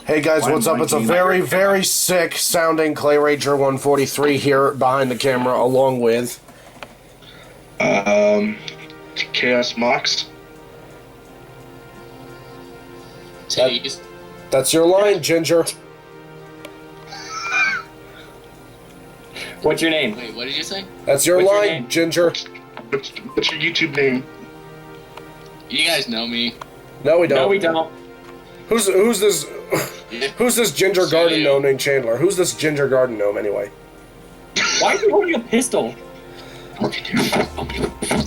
Hey guys, what's up? It's a very, very sick sounding Clay Ranger 143 here behind the camera, along with... Chaos Mox. That's your line, Ginger. What's your name? Wait, what did you say? That's your What's your line, name? Ginger. What's your YouTube name? You guys know me. No, we don't. No, we don't. Who's this? Who's this Ginger Garden Gnome named Chandler? Who's this Ginger Garden Gnome anyway? Why are you holding a pistol?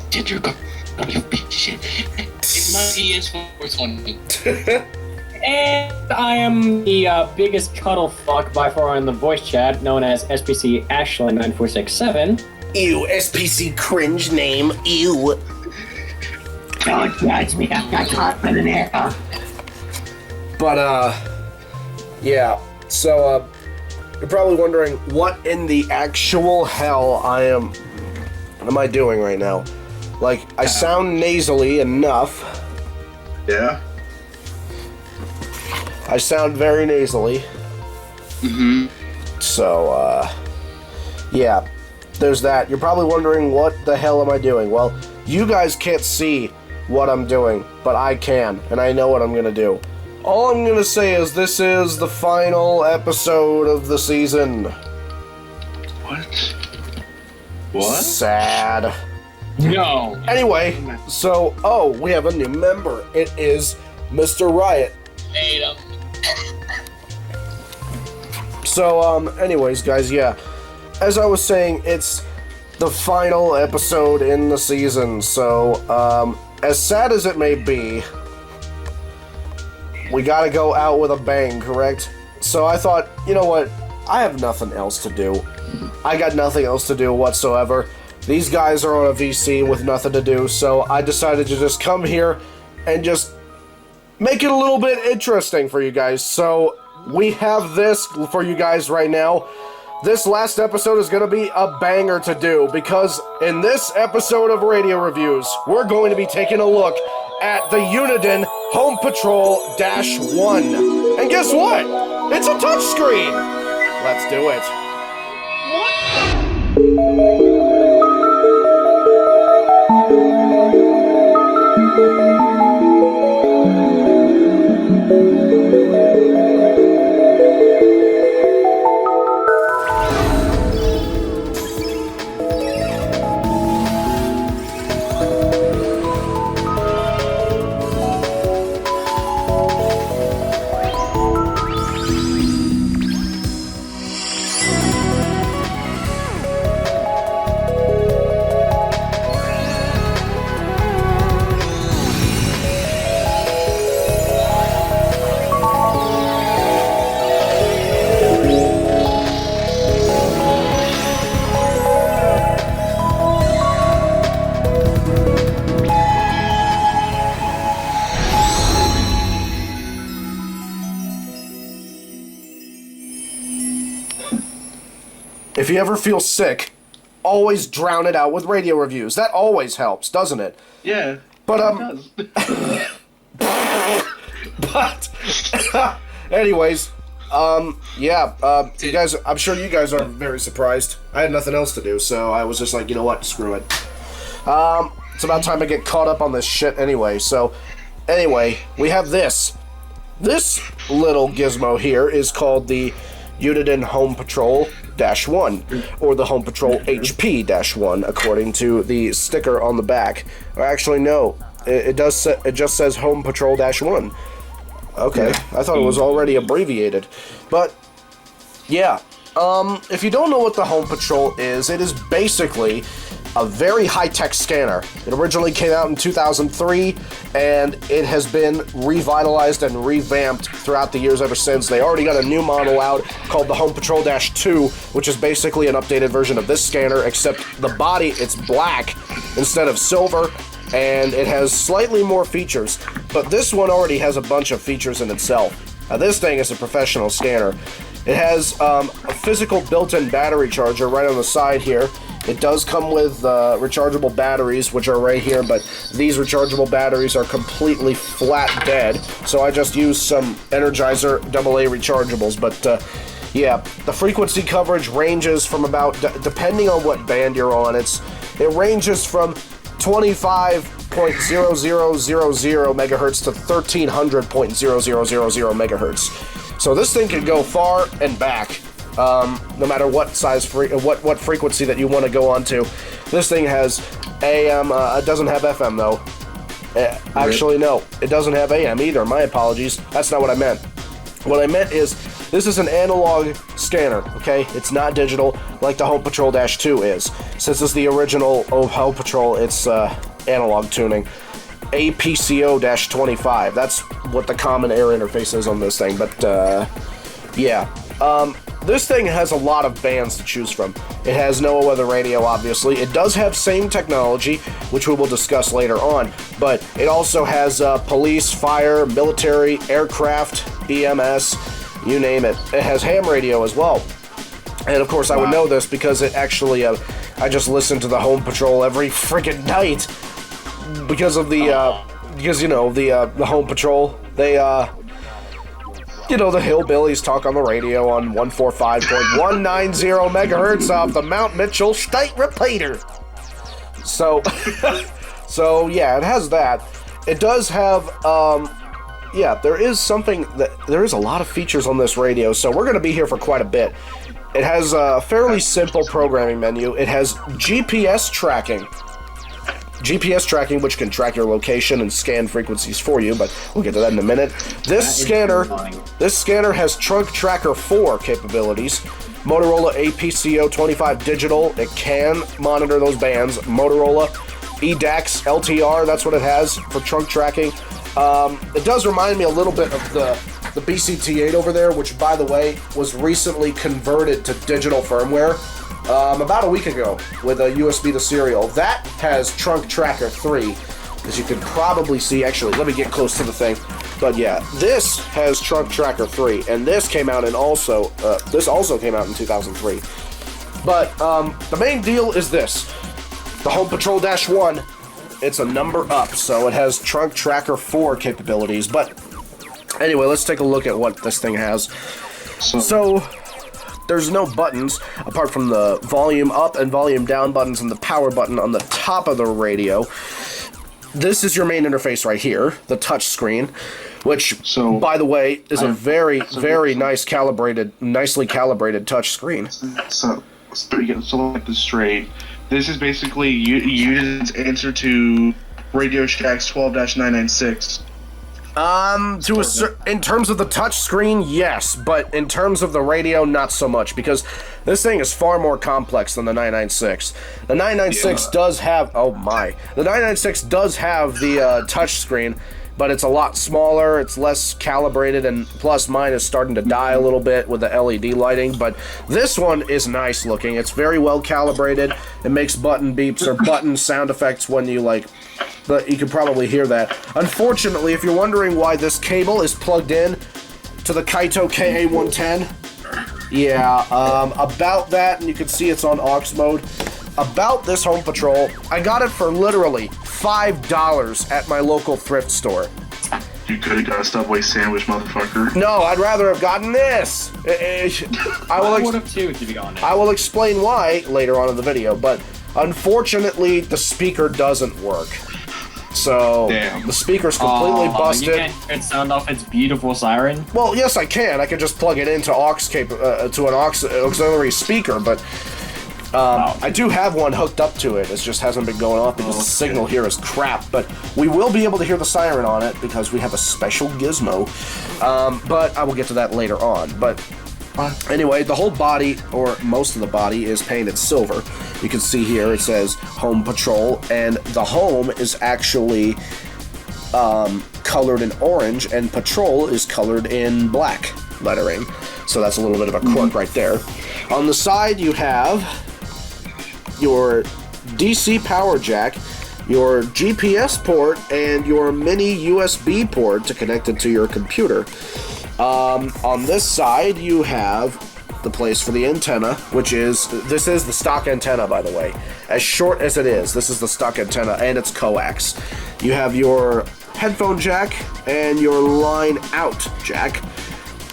Ginger, you piece of shit. It's my PS420. And I am the biggest cuddle fuck by far in the voice chat, known as SPC Ashley9467. Ew, SPC cringe name. Ew. Don't judge me, I've got confidence in it. But, yeah. So, you're probably wondering what in the actual hell am I doing right now? Like, I sound nasally enough. Yeah. I sound very nasally. Mm-hmm. So, yeah. There's that. You're probably wondering what the hell am I doing? Well, you guys can't see what I'm doing, but I can, and I know what I'm gonna do. All I'm gonna say is this is the final episode of the season. What? Sad. No. Anyway, so, we have a new member. It is Mr. Riot. Hate him. So, anyways, guys, yeah. As I was saying, it's the final episode in the season, so, as sad as it may be, we gotta go out with a bang, correct? So I thought, you know what? I have nothing else to do. I got nothing else to do whatsoever. These guys are on a VC with nothing to do, so I decided to just come here and just make it a little bit interesting for you guys. So we have this for you guys right now. This last episode is going to be a banger to do, because in this episode of Radio Reviews, we're going to be taking a look at the Uniden HomePatrol-1. And guess what? It's a touchscreen! Let's do it. If you ever feel sick, always drown it out with radio reviews. That always helps, doesn't it? Yeah. But, It does. but, anyways, yeah, you guys, I'm sure you guys are very surprised. I had nothing else to do, so I was just like, you know what, screw it. It's about time I get caught up on this shit anyway, so, anyway, we have this. This little gizmo here is called the Uniden HomePatrol-1, or the Home Patrol HP-1, according to the sticker on the back. Or actually, no, it just says Home Patrol-1. Okay, I thought it was already abbreviated. But, yeah, if you don't know what the Home Patrol is, it is basically a very high-tech scanner. It originally came out in 2003, and it has been revitalized and revamped throughout the years ever since. They already got a new model out called the Home Patrol-2, which is basically an updated version of this scanner, except the body, it's black instead of silver, and it has slightly more features. But this one already has a bunch of features in itself. Now, this thing is a professional scanner. It has a physical built-in battery charger right on the side here. It does come with rechargeable batteries, which are right here, but these rechargeable batteries are completely flat dead, so I just used some Energizer AA rechargeables, but yeah, the frequency coverage ranges from about, depending on what band you're on, it ranges from 25.0000 megahertz to 1300.0000 megahertz. So this thing can go far and back, no matter what size what frequency that you want to go onto. This thing has AM. It doesn't have FM though. Actually, no, it doesn't have AM either. My apologies. That's not what I meant. What I meant is this is an analog scanner. Okay, it's not digital like the HomePatrol-2 is. Since it's the original of Home Patrol, it's analog tuning. APCO-25. That's what the common air interface is on this thing. But yeah, this thing has a lot of bands to choose from. It has NOAA weather radio, obviously. It does have same technology, which we will discuss later on. But it also has police, fire, military, aircraft, EMS, you name it. It has ham radio as well. And of course, I would know this because it actually, I just listen to the Home Patrol every friggin' night. Because of the, the Home Patrol, they, the hillbillies talk on the radio on 145.190 megahertz of the Mount Mitchell State Repeater. So, so yeah, it has that. It does have, there is there is a lot of features on this radio, so we're going to be here for quite a bit. It has a fairly simple programming menu. It has GPS tracking, which can track your location and scan frequencies for you, but we'll get to that in a minute. This scanner has Trunk Tracker 4 capabilities. Motorola APCO-25 digital. It can monitor those bands. Motorola EDAX LTR, that's what it has for trunk tracking. It does remind me a little bit of the BCT-8 over there, which, by the way, was recently converted to digital firmware. About a week ago with a USB to serial. That has Trunk Tracker 3, as you can probably see. Actually, let me get close to the thing. But yeah, this has Trunk Tracker 3, and this came out this also came out in 2003. But the main deal is this. The Home Patrol-1, it's a number up, so it has Trunk Tracker 4 capabilities. But anyway, let's take a look at what this thing has. So there's no buttons apart from the volume up and volume down buttons and the power button on the top of the radio. This is your main interface right here, the touch screen, which, by the way, is a very nicely calibrated touch screen. So like this straight. This is basically Uniden's answer to Radio Shack's 12-996. In terms of the touch screen, yes, but in terms of the radio, not so much, because this thing is far more complex than the 996. The 996 does have, the 996 does have the touch screen, but it's a lot smaller, it's less calibrated, and plus mine is starting to die a little bit with the LED lighting, but this one is nice looking. It's very well calibrated. It makes button beeps or button sound effects when you but you can probably hear that. Unfortunately, if you're wondering why this cable is plugged in to the Kaito KA110, about that, and you can see it's on aux mode. About this Home Patrol, I got it for literally $5 at my local thrift store. You could have got a Subway sandwich, motherfucker. No, I'd rather have gotten this. I would have too, to be honest. I will explain why later on in the video, but unfortunately, the speaker doesn't work. So, the speaker's completely busted. You can't hear it sound off its beautiful Siren? Well, yes, I can. I can just plug it into to an auxiliary speaker, but I do have one hooked up to it. It just hasn't been going off because the signal here is crap. But we will be able to hear the Siren on it because we have a special gizmo. But I will get to that later on. But anyway, the whole body, or most of the body, is painted silver. You can see here it says Home Patrol, and the home is actually colored in orange, and Patrol is colored in black lettering. So that's a little bit of a quirk right there. On the side, you have your DC power jack, your GPS port, and your mini USB port to connect it to your computer. On this side, you have the place for the antenna, which is, this is the stock antenna, by the way. As short as it is, this is the stock antenna, and it's coax. You have your headphone jack and your line out jack,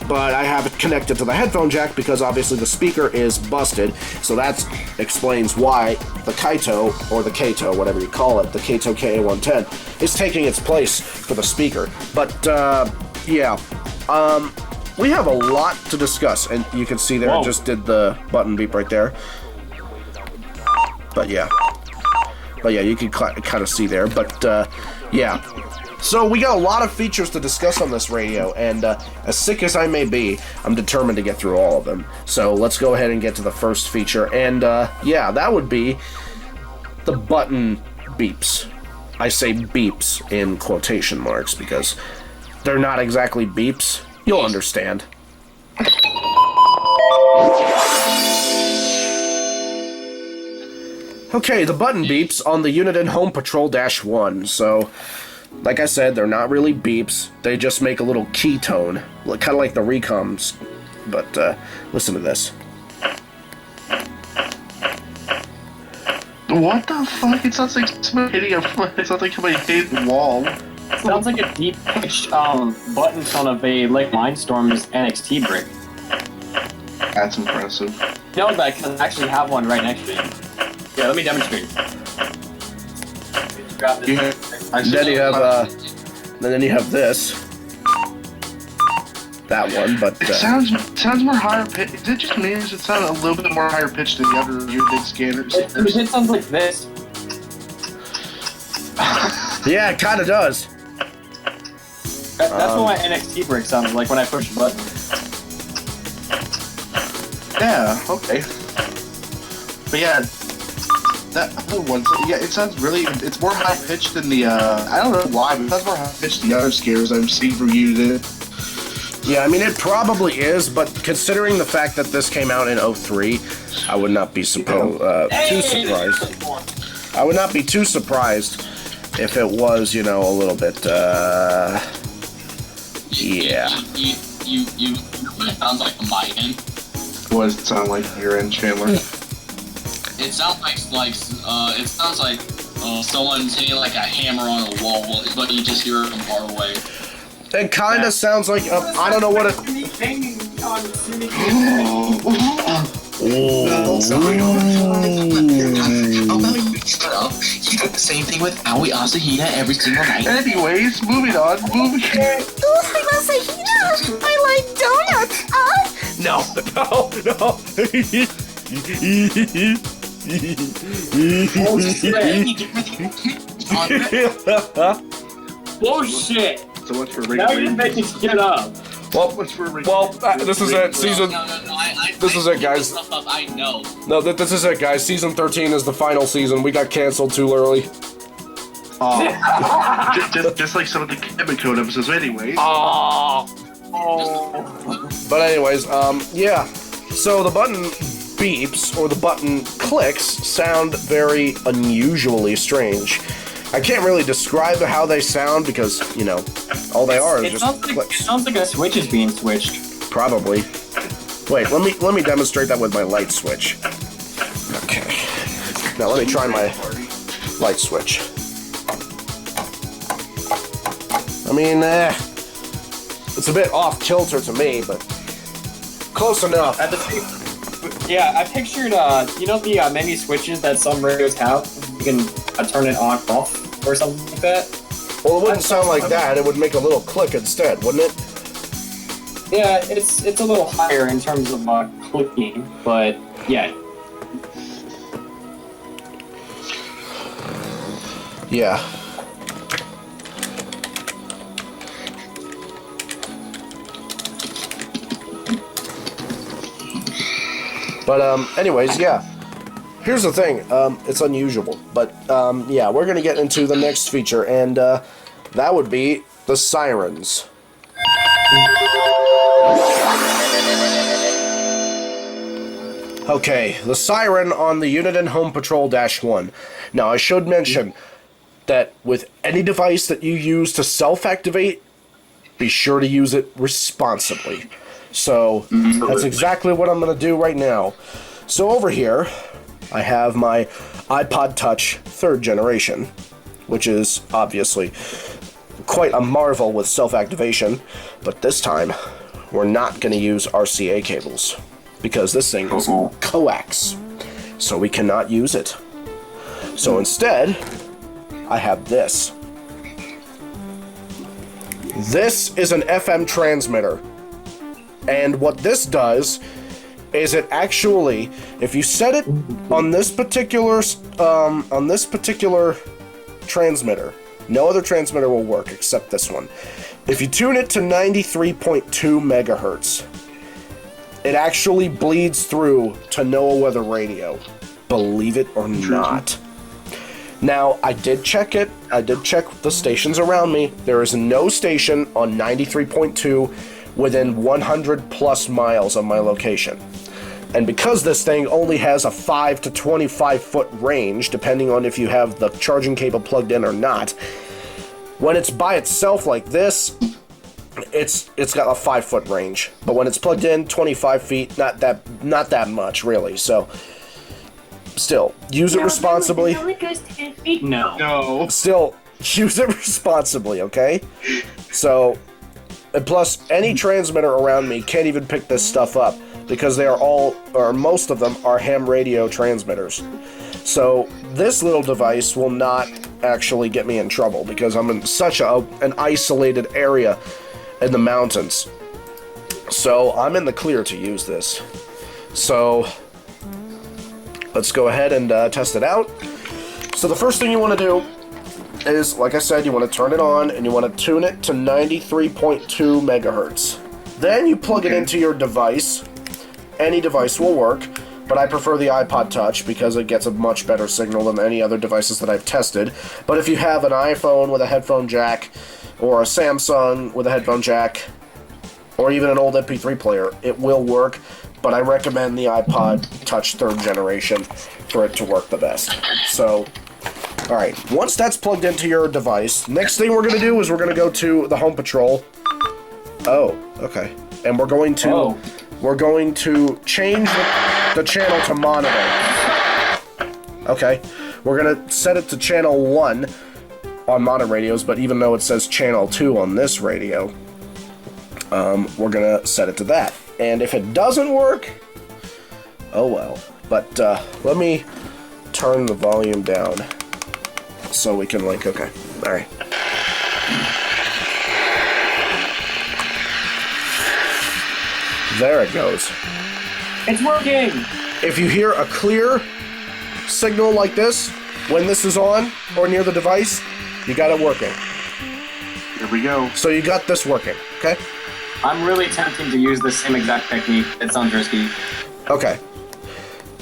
but I have it connected to the headphone jack because obviously the speaker is busted, so that explains why the Kaito, or the Kato, whatever you call it, the Kaito KA110, is taking its place for the speaker. But, yeah, we have a lot to discuss, and you can see there, I just did the button beep right there. But yeah, you can kind of see there, but, yeah. So we got a lot of features to discuss on this radio, and as sick as I may be, I'm determined to get through all of them. So let's go ahead and get to the first feature, and yeah, that would be the button beeps. I say beeps in quotation marks because they're not exactly beeps. You'll understand. Okay, the button beeps on the Uniden HomePatrol-1. So, like I said, they're not really beeps. They just make a little key tone, kind of like the recoms. But listen to this. What the fuck? It sounds like somebody hitting it sounds like somebody hit the wall. Sounds like a deep-pitched button tone of a Lake Mindstorm's NXT brick. That's impressive. You know that I can actually have one right next to you. Yeah, let me demonstrate. Grab this. Yeah, And then you have then you have this. That one, but it sounds more higher pitched. Is it just me? Does it sound a little bit more higher pitched than the other Uniden scanners? It sounds like this. yeah, it kind of does. That's what my NXT brick sounds like when I push a button. Yeah, okay. But yeah, that other one, yeah, it sounds really, it's more high pitched than the, I don't know why, but it sounds more high pitched than the other scares I'm seeing from Uniden. Yeah, I mean, it probably is, but considering the fact that this came out in 03, I would not be too surprised. I would not be too surprised if it was, you know, a little bit, yeah. You it sounds like a my end. What does it sound like your end, Chandler? It sounds like someone's hitting like a hammer on a wall, but you just hear it from far away. It kind of sounds like, I don't know what it... Shut up. You do the same thing with Aoi Asahina every single night. Anyways, moving on. Oh, I'm Asahina. I like donuts. No. Bullshit! So much for Now you're making shit up. Well, this is it. Season. This is it, guys. Stuff up, I know. No, this is it, guys. Season 13 is the final season. We got canceled too early. Just like some of the Cabin Code episodes, anyways. But anyways, yeah. So the button beeps or the button clicks sound very unusually strange. I can't really describe how they sound because, you know, all they are is just clicks. It sounds like a switch is being switched. Probably. Wait, let me demonstrate that with my light switch. Okay. Now let me try my light switch. I mean, it's a bit off kilter to me, but close enough. Yeah, I pictured, you know the menu switches that some radios have? You can turn it on, off, or something like that? Well, it wouldn't sound like that. It would make a little click instead, wouldn't it? Yeah, it's a little higher in terms of clicking, but yeah. Yeah. But, anyways, yeah. Here's the thing, it's unusual, but, yeah, we're gonna get into the next feature, and, that would be the Sirens. Okay, the Siren on the Uniden HomePatrol-1. Now, I should mention that with any device that you use to self-activate, be sure to use it responsibly. So that's exactly what I'm going to do right now. So over here, I have my iPod Touch 3rd generation, which is obviously quite a marvel with self-activation, but this time we're not going to use RCA cables because this thing is coax, so we cannot use it. So instead, I have this. This is an FM transmitter, and what this does is it actually, if you set it on this particular transmitter, no other transmitter will work except this one. If you tune it to 93.2 megahertz, it actually bleeds through to NOAA weather radio, believe it or not. Now, I did check it. I did check the stations around me. There is no station on 93.2 within 100 plus miles of my location. And because this thing only has a 5 to 25 foot range, depending on if you have the charging cable plugged in or not, when it's by itself like this, it's got a 5 foot range. But when it's plugged in, 25 feet, not that much really. So still, use it responsibly. It only goes 10 feet? No. Still, use it responsibly, okay? So, and plus, any transmitter around me can't even pick this stuff up because they are all, or most of them, are ham radio transmitters. So, this little device will not actually get me in trouble because I'm in such an isolated area in the mountains. So, I'm in the clear to use this. So, let's go ahead and test it out. So the first thing you want to do is, like I said, you want to turn it on and you want to tune it to 93.2 megahertz. Then you plug it into your device. Any device will work, but I prefer the iPod Touch because it gets a much better signal than any other devices that I've tested. But if you have an iPhone with a headphone jack, or a Samsung with a headphone jack, or even an old MP3 player, it will work. But I recommend the iPod Touch 3rd generation for it to work the best. So, alright, once that's plugged into your device, next thing we're going to do is we're going to go to the Home Patrol. Oh, okay. And we're going to change the channel to monitor. Okay. We're going to set it to channel 1 on mono radios, but even though it says channel 2 on this radio, we're going to set it to that. And if it doesn't work, oh well. But let me turn the volume down so we can link. Okay, all right. There it goes. It's working! If you hear a clear signal like this, when this is on or near the device, you got it working. Here we go. So you got this working, okay? I'm really tempted to use the same exact technique. It sounds risky. Okay.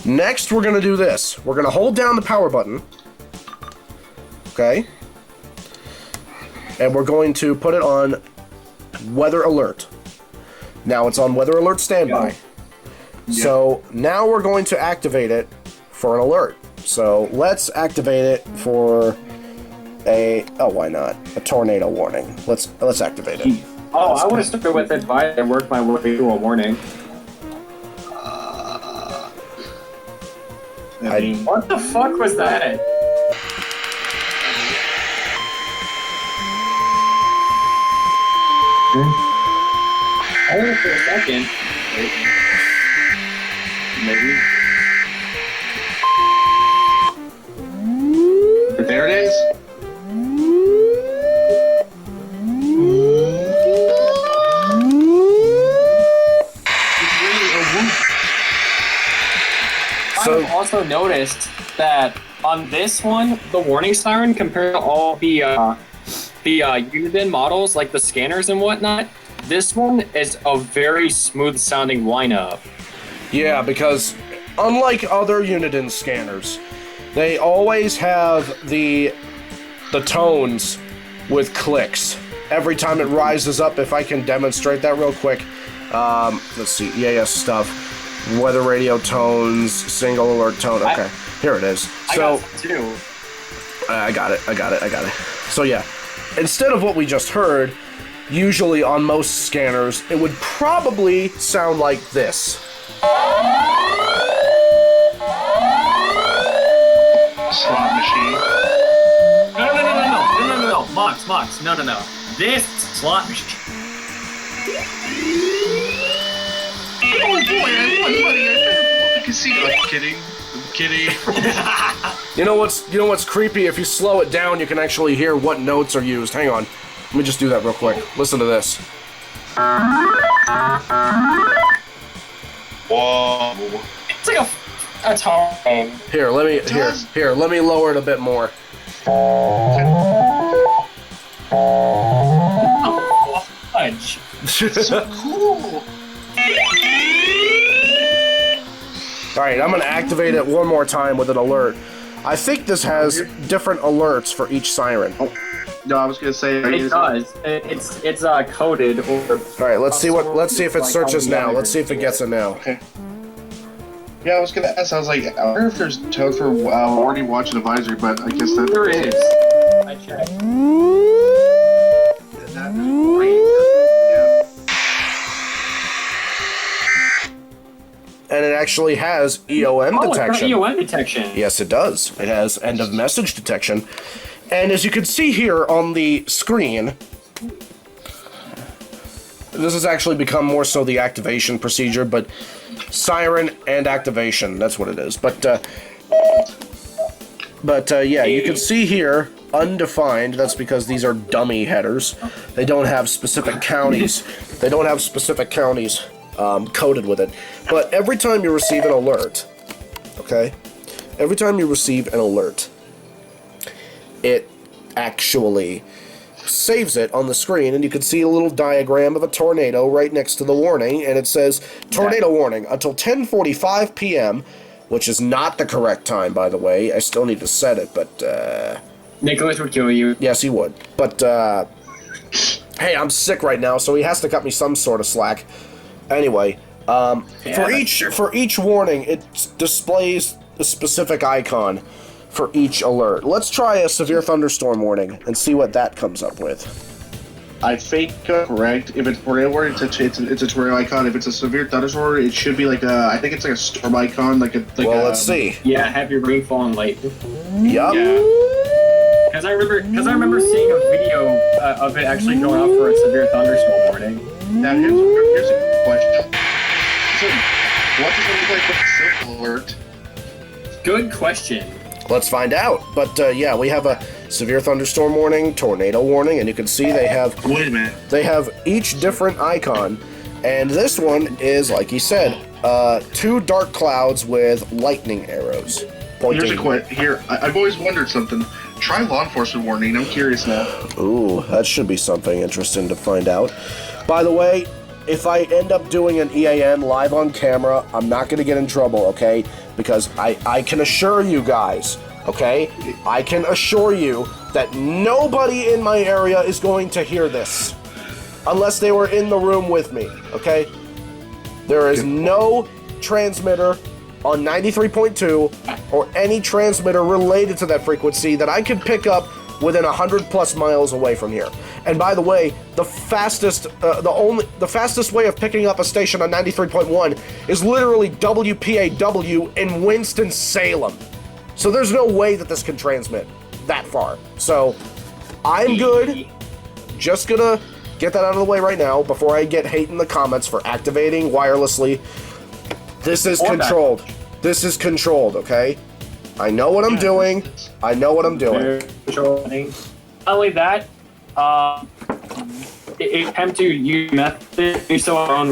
Next, we're going to do this. We're going to hold down the power button. Okay? And we're going to put it on weather alert. Now it's on weather alert standby. Yeah. So now we're going to activate it for an alert. So let's activate it for why not? A tornado warning. Let's activate it. Oh, I would have started with advice and worked my way to a warning. What the fuck was that? Hold it for a second. Maybe. But there it is. I've also noticed that on this one, the warning siren compared to all the Uniden models, like the scanners and whatnot, this one is a very smooth sounding lineup. Yeah, because unlike other Uniden scanners, they always have the tones with clicks. Every time it rises up, if I can demonstrate that real quick. Let's see, EAS stuff. Weather radio tones, single alert tone. Okay, here it is. So, I got it. So yeah, instead of what we just heard, usually on most scanners, it would probably sound like this. Slot machine. No. Mox. No. This slot machine. Oh boy, I won money. I can see. I'm kidding. You know what's creepy? If you slow it down, you can actually hear what notes are used. Hang on. Let me just do that real quick. Listen to this. Whoa. It's like a tall game. Here, let me lower it a bit more. Oh, fudge. So cool. Alright, I'm gonna activate it one more time with an alert. I think this has different alerts for each siren. No, I was gonna say It does. It's coded or. Alright, let's see if it searches now. Let's see if it gets it now. Okay. Yeah, I was gonna ask. I was like, I wonder if there's tone for already watching advisory, but I guess that There is. I checked. And it actually has EOM detection. It's got EOM detection. Yes, it does. It has end of message detection. And as you can see here on the screen, this has actually become more so the activation procedure, but siren and activation, that's what it is. But yeah, you can see here, undefined, that's because these are dummy headers. They don't have specific counties. Coded with it. But every time you receive an alert, okay? Every time you receive an alert, it actually saves it on the screen, and you can see a little diagram of a tornado right next to the warning, and it says, tornado warning until 10:45 p.m., which is not the correct time, by the way. I still need to set it, but, Nicholas would kill you. yes, he would. But, hey, I'm sick right now, so he has to cut me some sort of slack. Anyway, for each warning, it displays a specific icon for each alert. Let's try a severe thunderstorm warning and see what that comes up with. I think correct. If it's tornado warning, it's a tornado icon. If it's a severe thunderstorm, it should be like a. I think it's like a storm icon, Let's see. Yeah, heavy rainfall and light. Yup. Yeah. Because I remember seeing a video of it actually going off for a severe thunderstorm warning. Now here's a question. So, what does it look like with a simple alert? Good question. Let's find out. But yeah, we have a severe thunderstorm warning, tornado warning, and you can see they have Wait a minute. They have each different icon, and this one is, like he said, 2 dark clouds with lightning arrows pointing. Here's a question. Here, I've always wondered something. Try law enforcement warning. I'm curious now. Ooh, that should be something interesting to find out. By the way, if I end up doing an EAN live on camera, I'm not going to get in trouble, okay? Because I can assure you guys, okay? I can assure you that nobody in my area is going to hear this. Unless they were in the room with me, okay? There is no transmitter on 93.2 or any transmitter related to that frequency that I can pick up within 100+ miles away from here. And by the way, the fastest way of picking up a station on 93.1 is literally WPAW in Winston-Salem. So there's no way that this can transmit that far. So I'm good. Just gonna get that out of the way right now before I get hate in the comments for activating wirelessly. This is controlled. This is controlled, okay? I know what I'm doing. I know what I'm doing. Not only that, it attempt to use method do so on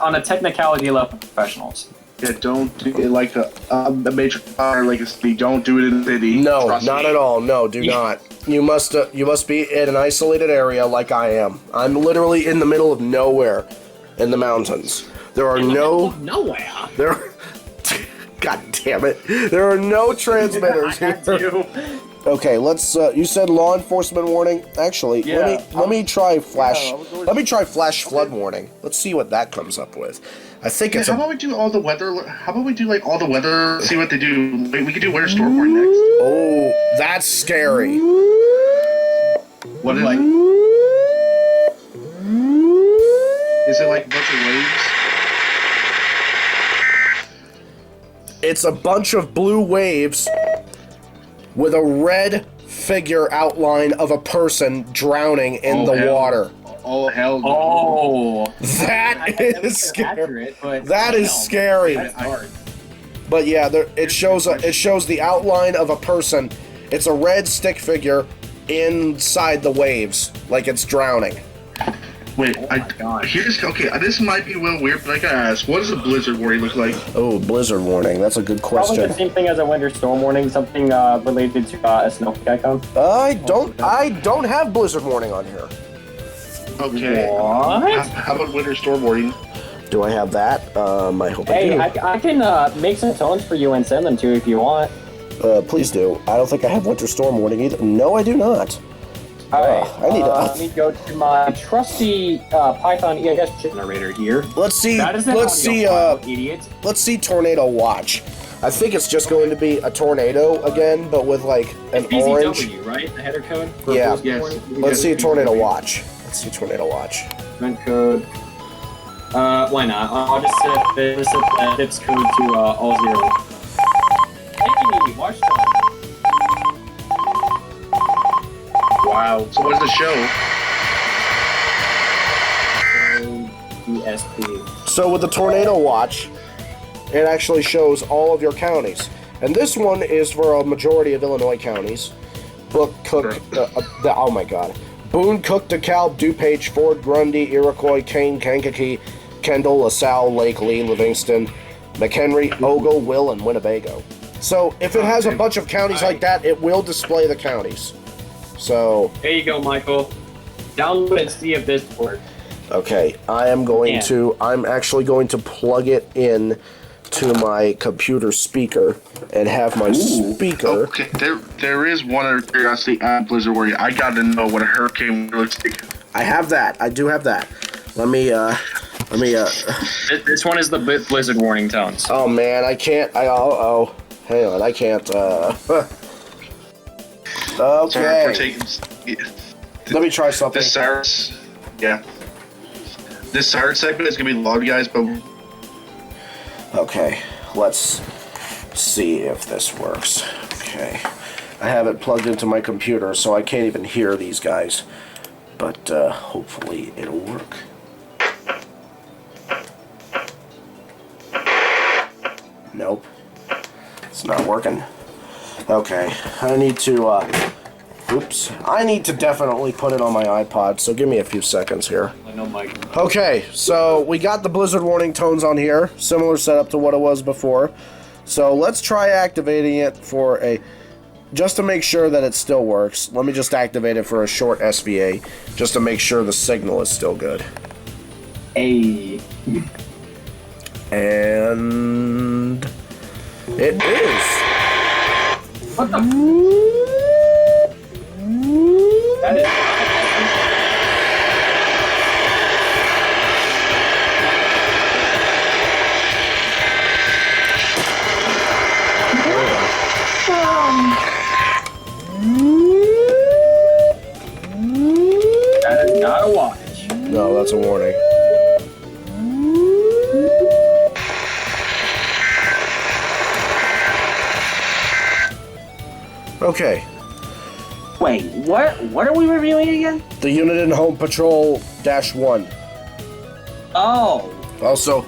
on a technicality level professionals. Yeah, don't do it like a major fire, like a city. Don't do it in the city. No, Trust not me. at all. No, do not. You must be in an isolated area like I am. I'm literally in the middle of nowhere in the mountains. There are Nowhere. God damn it. There are no transmitters here. Okay, let's you said law enforcement warning. Actually, let me try flash flood warning. Let's see what that comes up with. I think it's how about we do all the weather? How about we do like all the weather? See what they do. We could do winter storm warning next. Oh, that's scary. What is like? it's a bunch of blue waves with a red figure outline of a person drowning in the water. Oh, hell no. Oh. That is scary. Accurate, but That is damn, scary. That's hard. But yeah, it shows the outline of a person. It's a red stick figure inside the waves, like it's drowning. Wait, gosh. this might be a little weird, but I gotta ask, what does a blizzard warning look like? Oh, blizzard warning. That's a good Probably question. the same thing as a winter storm warning, something related to a snowflake icon. I don't have blizzard warning on here. Okay. What? How about winter storm warning? Do I have that? I hope I do. Hey, I can make some tones for you and send them to you if you want. Please do. I don't think I have winter storm warning either. No, I do not. Alright, I need let me go to my trusty Python EIS generator here. Let's see. That is an Let's see. audio file, idiot. Let's see. Tornado watch. I think it's just going to be a tornado again, but with like an orange. BZW, right? The header code? For Yeah. blizzard warning? Let's see a tornado watch. Let's see tornado watch. Event code. Why not? I'll just set the dips code to all 0. Hey, watch time. Wow. So what's the show? ESP. So with the tornado watch, it actually shows all of your counties, and this one is for a majority of Illinois counties. Boone, Cook, DeKalb, DuPage, Fort Grundy, Iroquois, Kane, Kankakee, Kendall, LaSalle, Lake Lee, Livingston, McHenry, Ogle, Will, and Winnebago. So if it has a bunch of counties like that, it will display the counties. So There you go, Michael. Download and see if this works. okay, I'm actually going to plug it in to my computer speaker and have my speaker. Okay, there is one other curiosity on blizzard warning. I gotta know what a hurricane looks like. I have that. I do have that. Let me. This one is the blizzard warning tones. Oh man, I can't. Hang on, I can't. Sorry for Okay. taking. Let me try something. This Siren, This Siren segment is gonna be long, guys, but Okay, let's see if this works. Okay, I have it plugged into my computer, so I can't even hear these guys. But hopefully it'll work. Nope, it's not working. Okay, I need to. I need to definitely put it on my iPod. So give me a few seconds here. I know, Mike. Okay, so we got the blizzard warning tones on here. Similar setup to what it was before. So let's try activating it for just to make sure that it still works. Let me just activate it for a short SVA, just to make sure the signal is still good. Hey. And it is. What the? That is. That is not a watch. No, that's a warning. Okay. Wait, what are we reviewing again? The Uniden HomePatrol-1. Oh. Also,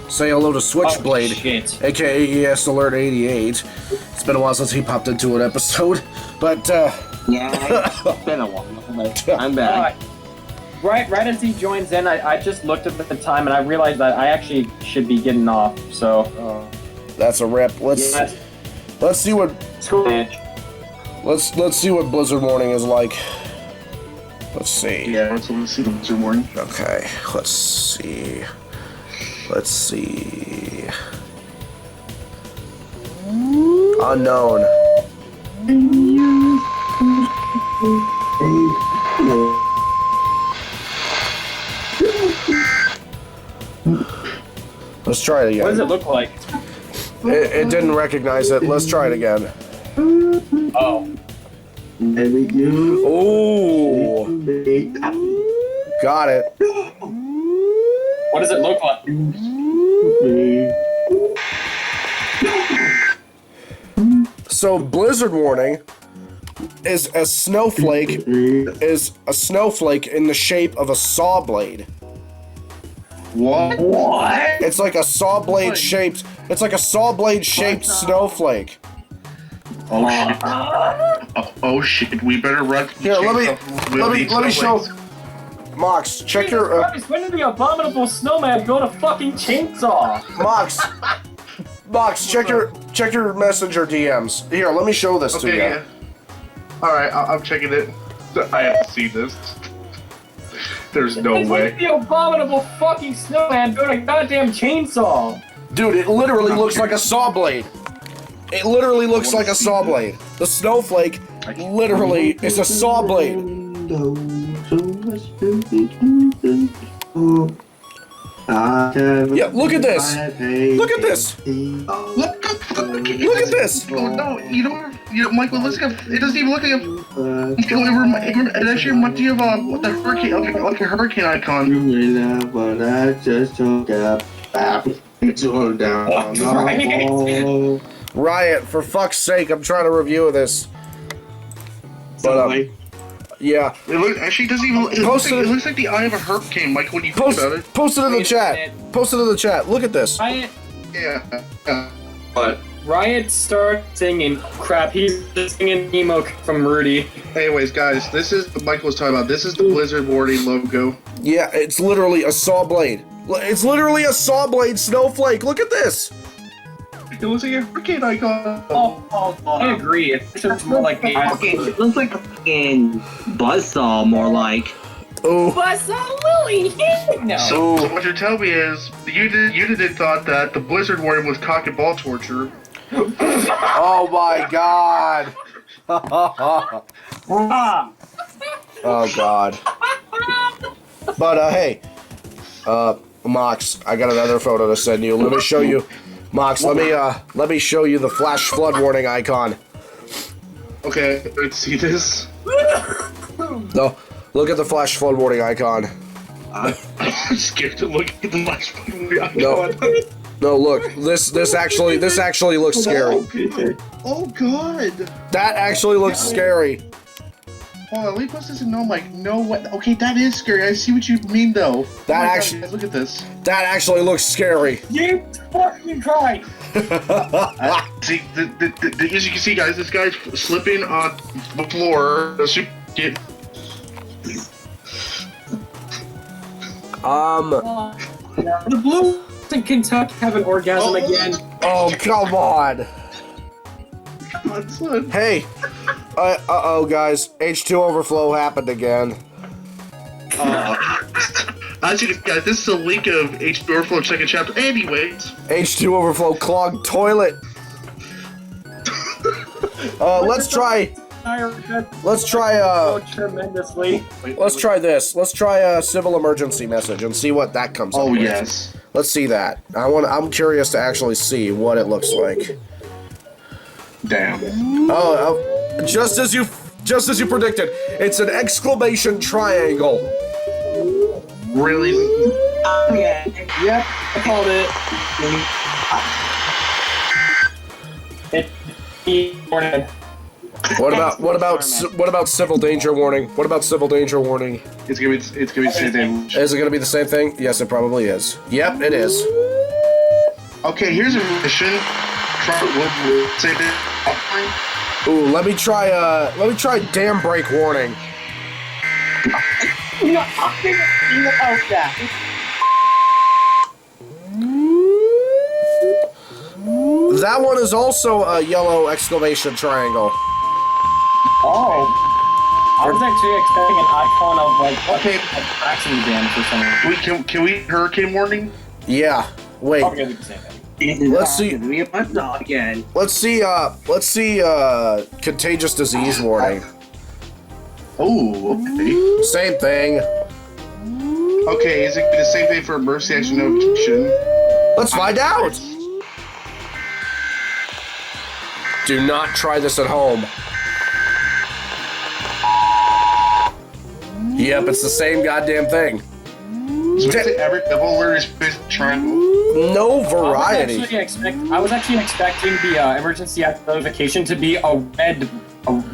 say hello to Switchblade, shit. aka ES Alert 88. It's been a while since he popped into an episode, but Yeah, it's been a while, but I'm back. Right as he joins in, I just looked at the time and I realized that I actually should be getting off. So that's a rip. Let's see what let's see what blizzard warning is like. Let's see. yeah, let's see the blizzard warning. Okay, let's see. Let's see. Unknown. Let's try it again. what does it look like? It didn't recognize it. Let's try it again. Oh, Ooh. Got it. what does it look like? So blizzard warning is a snowflake in the shape of a saw blade. What? It's like a saw blade shaped. It's like a saw blade shaped snowflake. Oh shit! Oh shit! We better run. Here, let me show. Mox, check your. When did the abominable snowman go to fucking chainsaw? Mox, check your messenger DMs. Here, let me show this to you. Yeah. All right, I'm checking it. I have to see this. There's no way. The abominable fucking snowman go to goddamn chainsaw. Dude, it literally looks like a saw blade. It literally looks like a saw blade. The snowflake literally is a saw blade. Yeah, look at this. Look at this. Look at this. Oh no, you know, Michael, it doesn't even look like a. It actually reminds you of the hurricane, like a hurricane icon. But I just took a bath. Riot, for fuck's sake, I'm trying to review this. But yeah. Actually, doesn't even. It looks like the eye of a hurricane, Mike. When you think about it. Post it in the chat. Post it in the chat. Look at this. Riot. Yeah. What? Riot started singing crap. He's singing emo from Rudy. Anyways, guys, this is what Michael was talking about. This is the Blizzard warning logo. Yeah, it's literally a saw blade. It's literally a saw blade snowflake. Look at this. It looks like a hurricane icon. I agree. It looks more like It looks like a fucking buzzsaw, more like. Oh. Buzzsaw Louie! no. So what you're telling me is you did thought that the Blizzard warning was cock and ball torture. Oh my god. Oh god. But hey, Mox, I got another photo to send you. Let me show you, Mox. Let me show you the flash flood warning icon. Okay, let's see this. No, look at the flash flood warning icon. I'm scared to look at the flash flood warning icon. No, look. This actually looks scary. Oh god. That actually looks scary. Hold on, let me post this in no way. Okay, that is scary. I see what you mean though. That God, actually guys, look at this. That actually looks scary. You fucking tried. See, as you can see, guys, this guy's slipping on the floor. The Blues in Kentucky have an orgasm again. Oh, come on. Come on, son. Hey. Uh-oh, guys. H2 overflow happened again. As you guys, this is a link of H2 Overflow second chapter. Anyways. H2 overflow clogged toilet. Let's try tremendously. Let's try this. Let's try a civil emergency message and see what that comes up with. Yes. Let's see that. I'm curious to actually see what it looks like. Damn. Oh, just as you predicted, it's an exclamation triangle. Really? Yep, I called it. What about civil danger warning? What about civil danger warning? It's gonna be the same thing. Is it gonna be the same thing? Yes, it probably is. Yep, it is. Okay, here's a mission. Say that. Ooh, let me try dam break warning. That one is also a yellow exclamation triangle. Oh. I was actually expecting an icon of accident dam for some reason. Can we hurricane warning? Yeah. Wait. Probably gonna be the same thing. Let's see. Let's see. Contagious disease warning. Oh, okay. Same thing. Okay, is it gonna be the same thing for emergency action notification? Let's find out. Do not try this at home. Yep, it's the same goddamn thing. So basically every double word is basically triangle. No variety. I was actually expecting the emergency notification to be a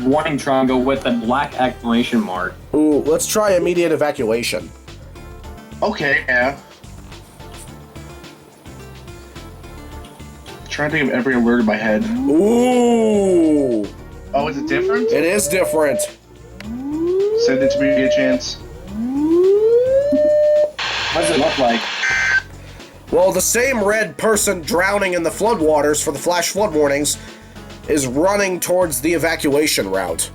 warning triangle with a black exclamation mark. Ooh, let's try immediate evacuation. Okay, yeah. Trying to think of every alert in my head. Ooh. Oh, is it different? It is different. Send it to me, get a chance. What does it look like? Well, the same red person drowning in the floodwaters for the flash flood warnings is running towards the evacuation route.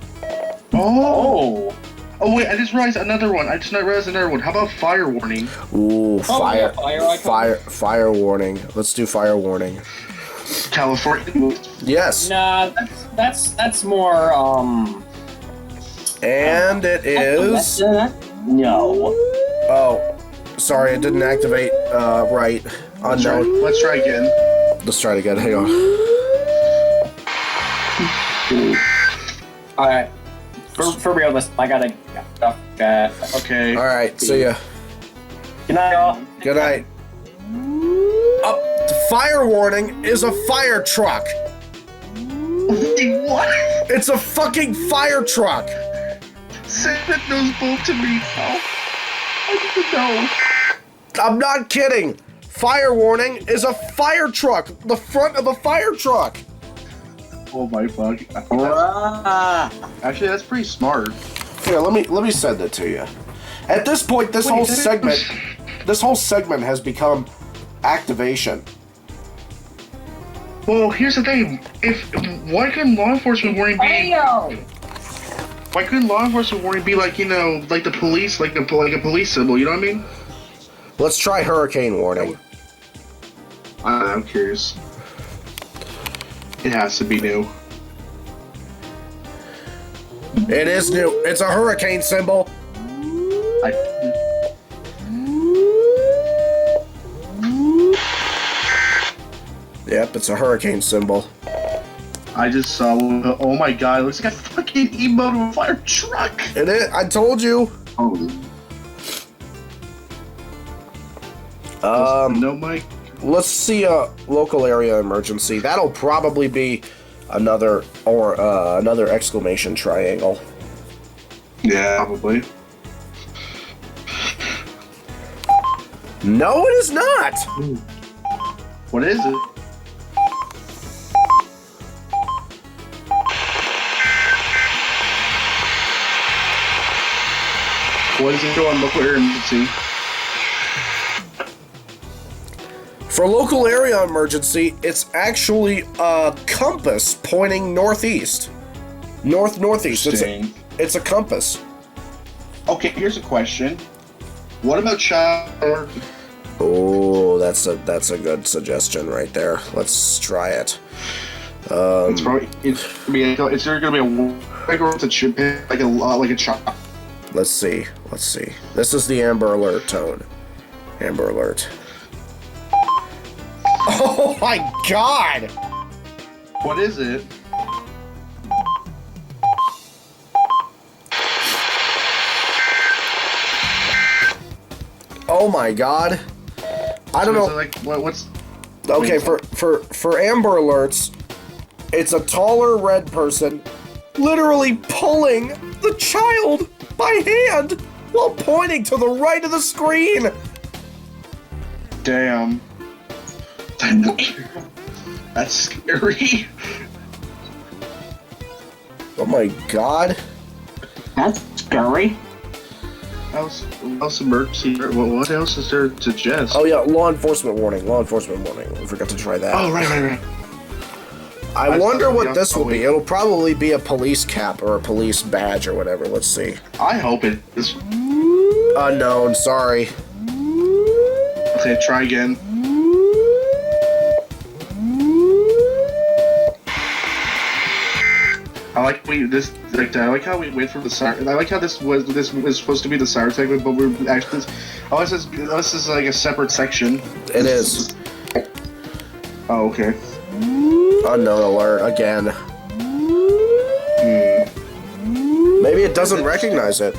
Oh. Oh wait, I just realized another one. How about fire warning? Ooh, fire. Yeah, Fire warning. Let's do fire warning. California. Yes. Nah, that's more And it is. No. Oh, sorry, it didn't activate right. Unknown. Let's try again. Let's try it again. Hang on. Alright. For real, I gotta Okay. All right. See ya. Good night, y'all. Good night. The fire warning is a fire truck. What? It's a fucking fire truck. Send those both to me now. I need to know. I'm not kidding. Fire warning is a fire truck. The front of a fire truck. Oh my fuck. Actually, that's pretty smart. Here, let me send it to you. At this point, this whole segment has become activation. Well, here's the thing. Why couldn't law enforcement warning be? Why couldn't law enforcement warning be like, like the police, like a police symbol? You know what I mean? Let's try hurricane warning. I'm curious. It has to be new. It is new. It's a hurricane symbol. Yep, it's a hurricane symbol. I just saw. Oh my god! It looks like a fucking emote of a fire truck. It is. I told you. No, Mike. Let's see a local area emergency. That'll probably be another exclamation triangle. Yeah, probably. No, it is not. What is it? What is it doing? Look where you can see. For local area emergency, it's actually a compass pointing northeast. Northeast. It's a compass. Okay, here's a question. What about child? Oh, that's a good suggestion right there. Let's try it. It's probably it's there gonna be a chip like a chop. Let's see. This is the Amber Alert tone. Amber Alert. Oh my god! What is it? Oh my god! I don't know. Like what's? Okay, for Amber Alerts, it's a taller red person literally pulling the child by hand while pointing to the right of the screen. Damn. That's scary. Oh my god. That's scary. Else emergency? What else is there to suggest? Oh yeah, law enforcement warning. We forgot to try that. Oh, right. I wonder what this will be. It'll probably be a police cap or a police badge or whatever. Let's see. I hope it is. Unknown, sorry. Okay, try again. I like how we wait for the siren. I like how this was supposed to be the siren segment, but we're actually this is like a separate section. It is. Oh, okay. Unknown alert again. Maybe it doesn't recognize it.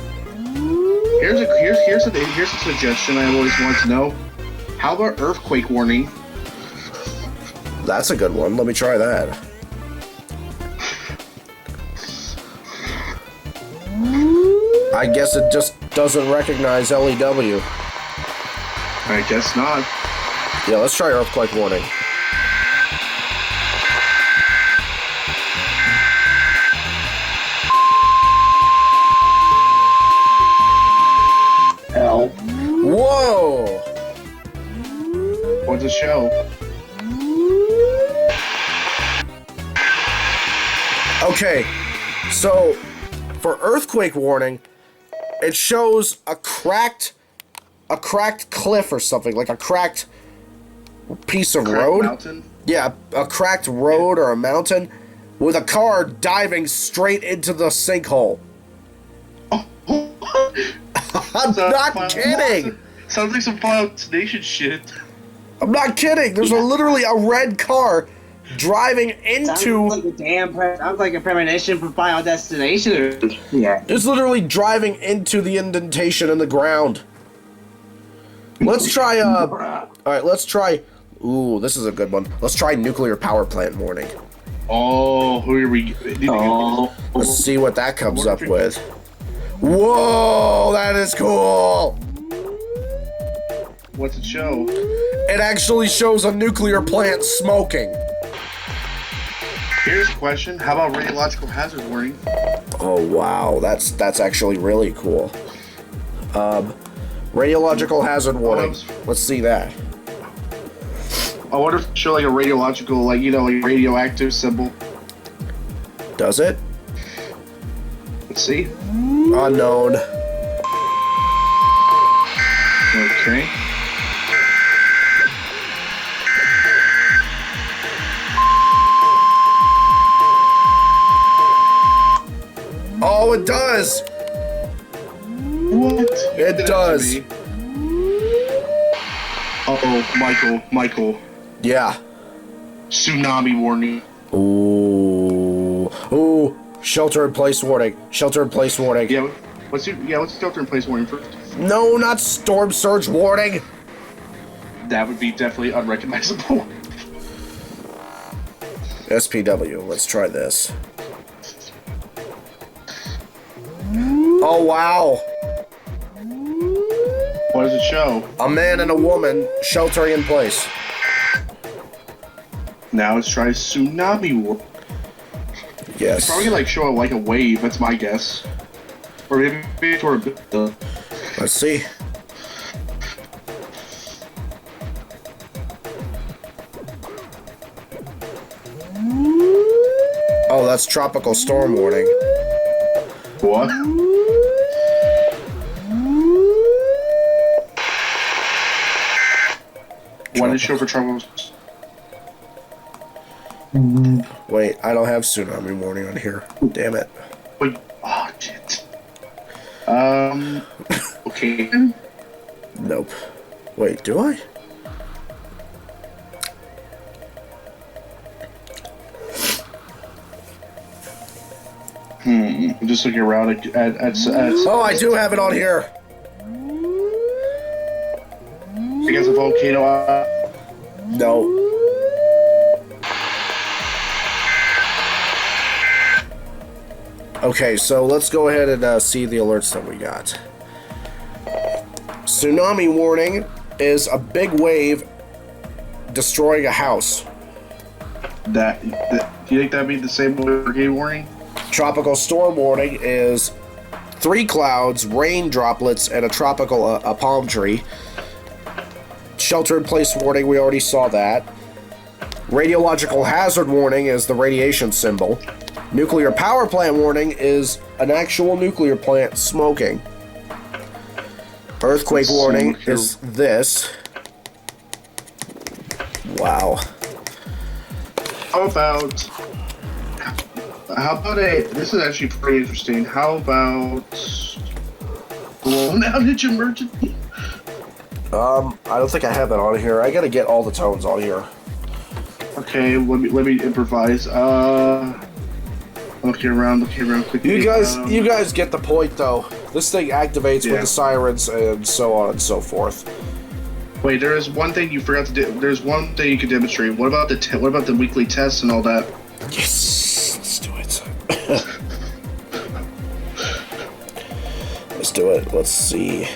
Here's a suggestion I always want to know. How about earthquake warning? That's a good one. Let me try that. I guess it just doesn't recognize LEW. I guess not. Yeah, let's try earthquake warning. Hell. Whoa! What's it show? Okay, so for earthquake warning, it shows a cracked cliff or something, like a cracked piece of road. Mountain? Yeah, a cracked road or a mountain with a car diving straight into the sinkhole. I'm not kidding. Sounds like some Final Destination shit. I'm not kidding. There's literally a red car driving Sounds into. like a sounds like a premonition for Final Destination. Yeah. It's literally driving into the indentation in the ground. Let's try. All right, let's try. Ooh, this is a good one. Let's try nuclear power plant warning. Oh, who are we? Let's see what that comes up with. Whoa, that is cool. What's it show? It actually shows a nuclear plant smoking. Here's a question. How about radiological hazard warning? Oh wow, that's actually really cool. Radiological hazard warning. Let's see that. I wonder if it show like a radiological, like, you know, like radioactive symbol. Does it? Let's see. Unknown. Okay. Oh, it does. What? It does. Uh-oh, Michael. Yeah. Tsunami warning. Ooh. Shelter in place warning. Shelter in place warning. Yeah, what's shelter in place warning first? No, not storm surge warning. That would be definitely unrecognizable. SPW. Let's try this. Oh wow. What does it show? A man and a woman sheltering in place. Now let's try tsunami warning. Yes. Probably like show like a wave. That's my guess. Or maybe toward a. Let's see. Oh, that's tropical storm warning. What? What did it show for tropical? Wait, I don't have tsunami warning on here. Damn it. Wait. Oh shit. Okay. Nope. Wait, do I? I'm just looking around at Oh, I do have it on here. I guess a volcano. No. Okay, so let's go ahead and see the alerts that we got. Tsunami warning is a big wave destroying a house. Do you think that'd be the same hurricane warning? Tropical storm warning is 3 clouds, rain droplets, and a tropical a palm tree. Shelter in place warning, we already saw that. Radiological hazard warning is the radiation symbol. Nuclear power plant warning is an actual nuclear plant smoking. Earthquake warning is this. Wow. How about this is actually pretty interesting. How about blown outage emergency? I don't think I have that on here. I gotta get all the tones on here. Okay, let me improvise. Looking around quickly. You guys get the point though. This thing activates with the sirens and so on and so forth. Wait, there is one thing you forgot to do. There's one thing you could demonstrate. What about the weekly tests and all that? Yes, let's do it. Let's do it. Let's see.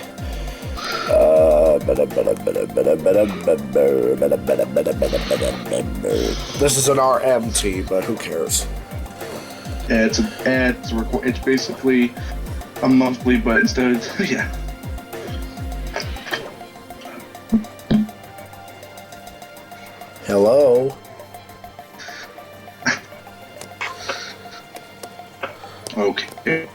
This is an RMT, but who cares? Yeah, it's basically a monthly, but instead of yeah. Hello. Okay.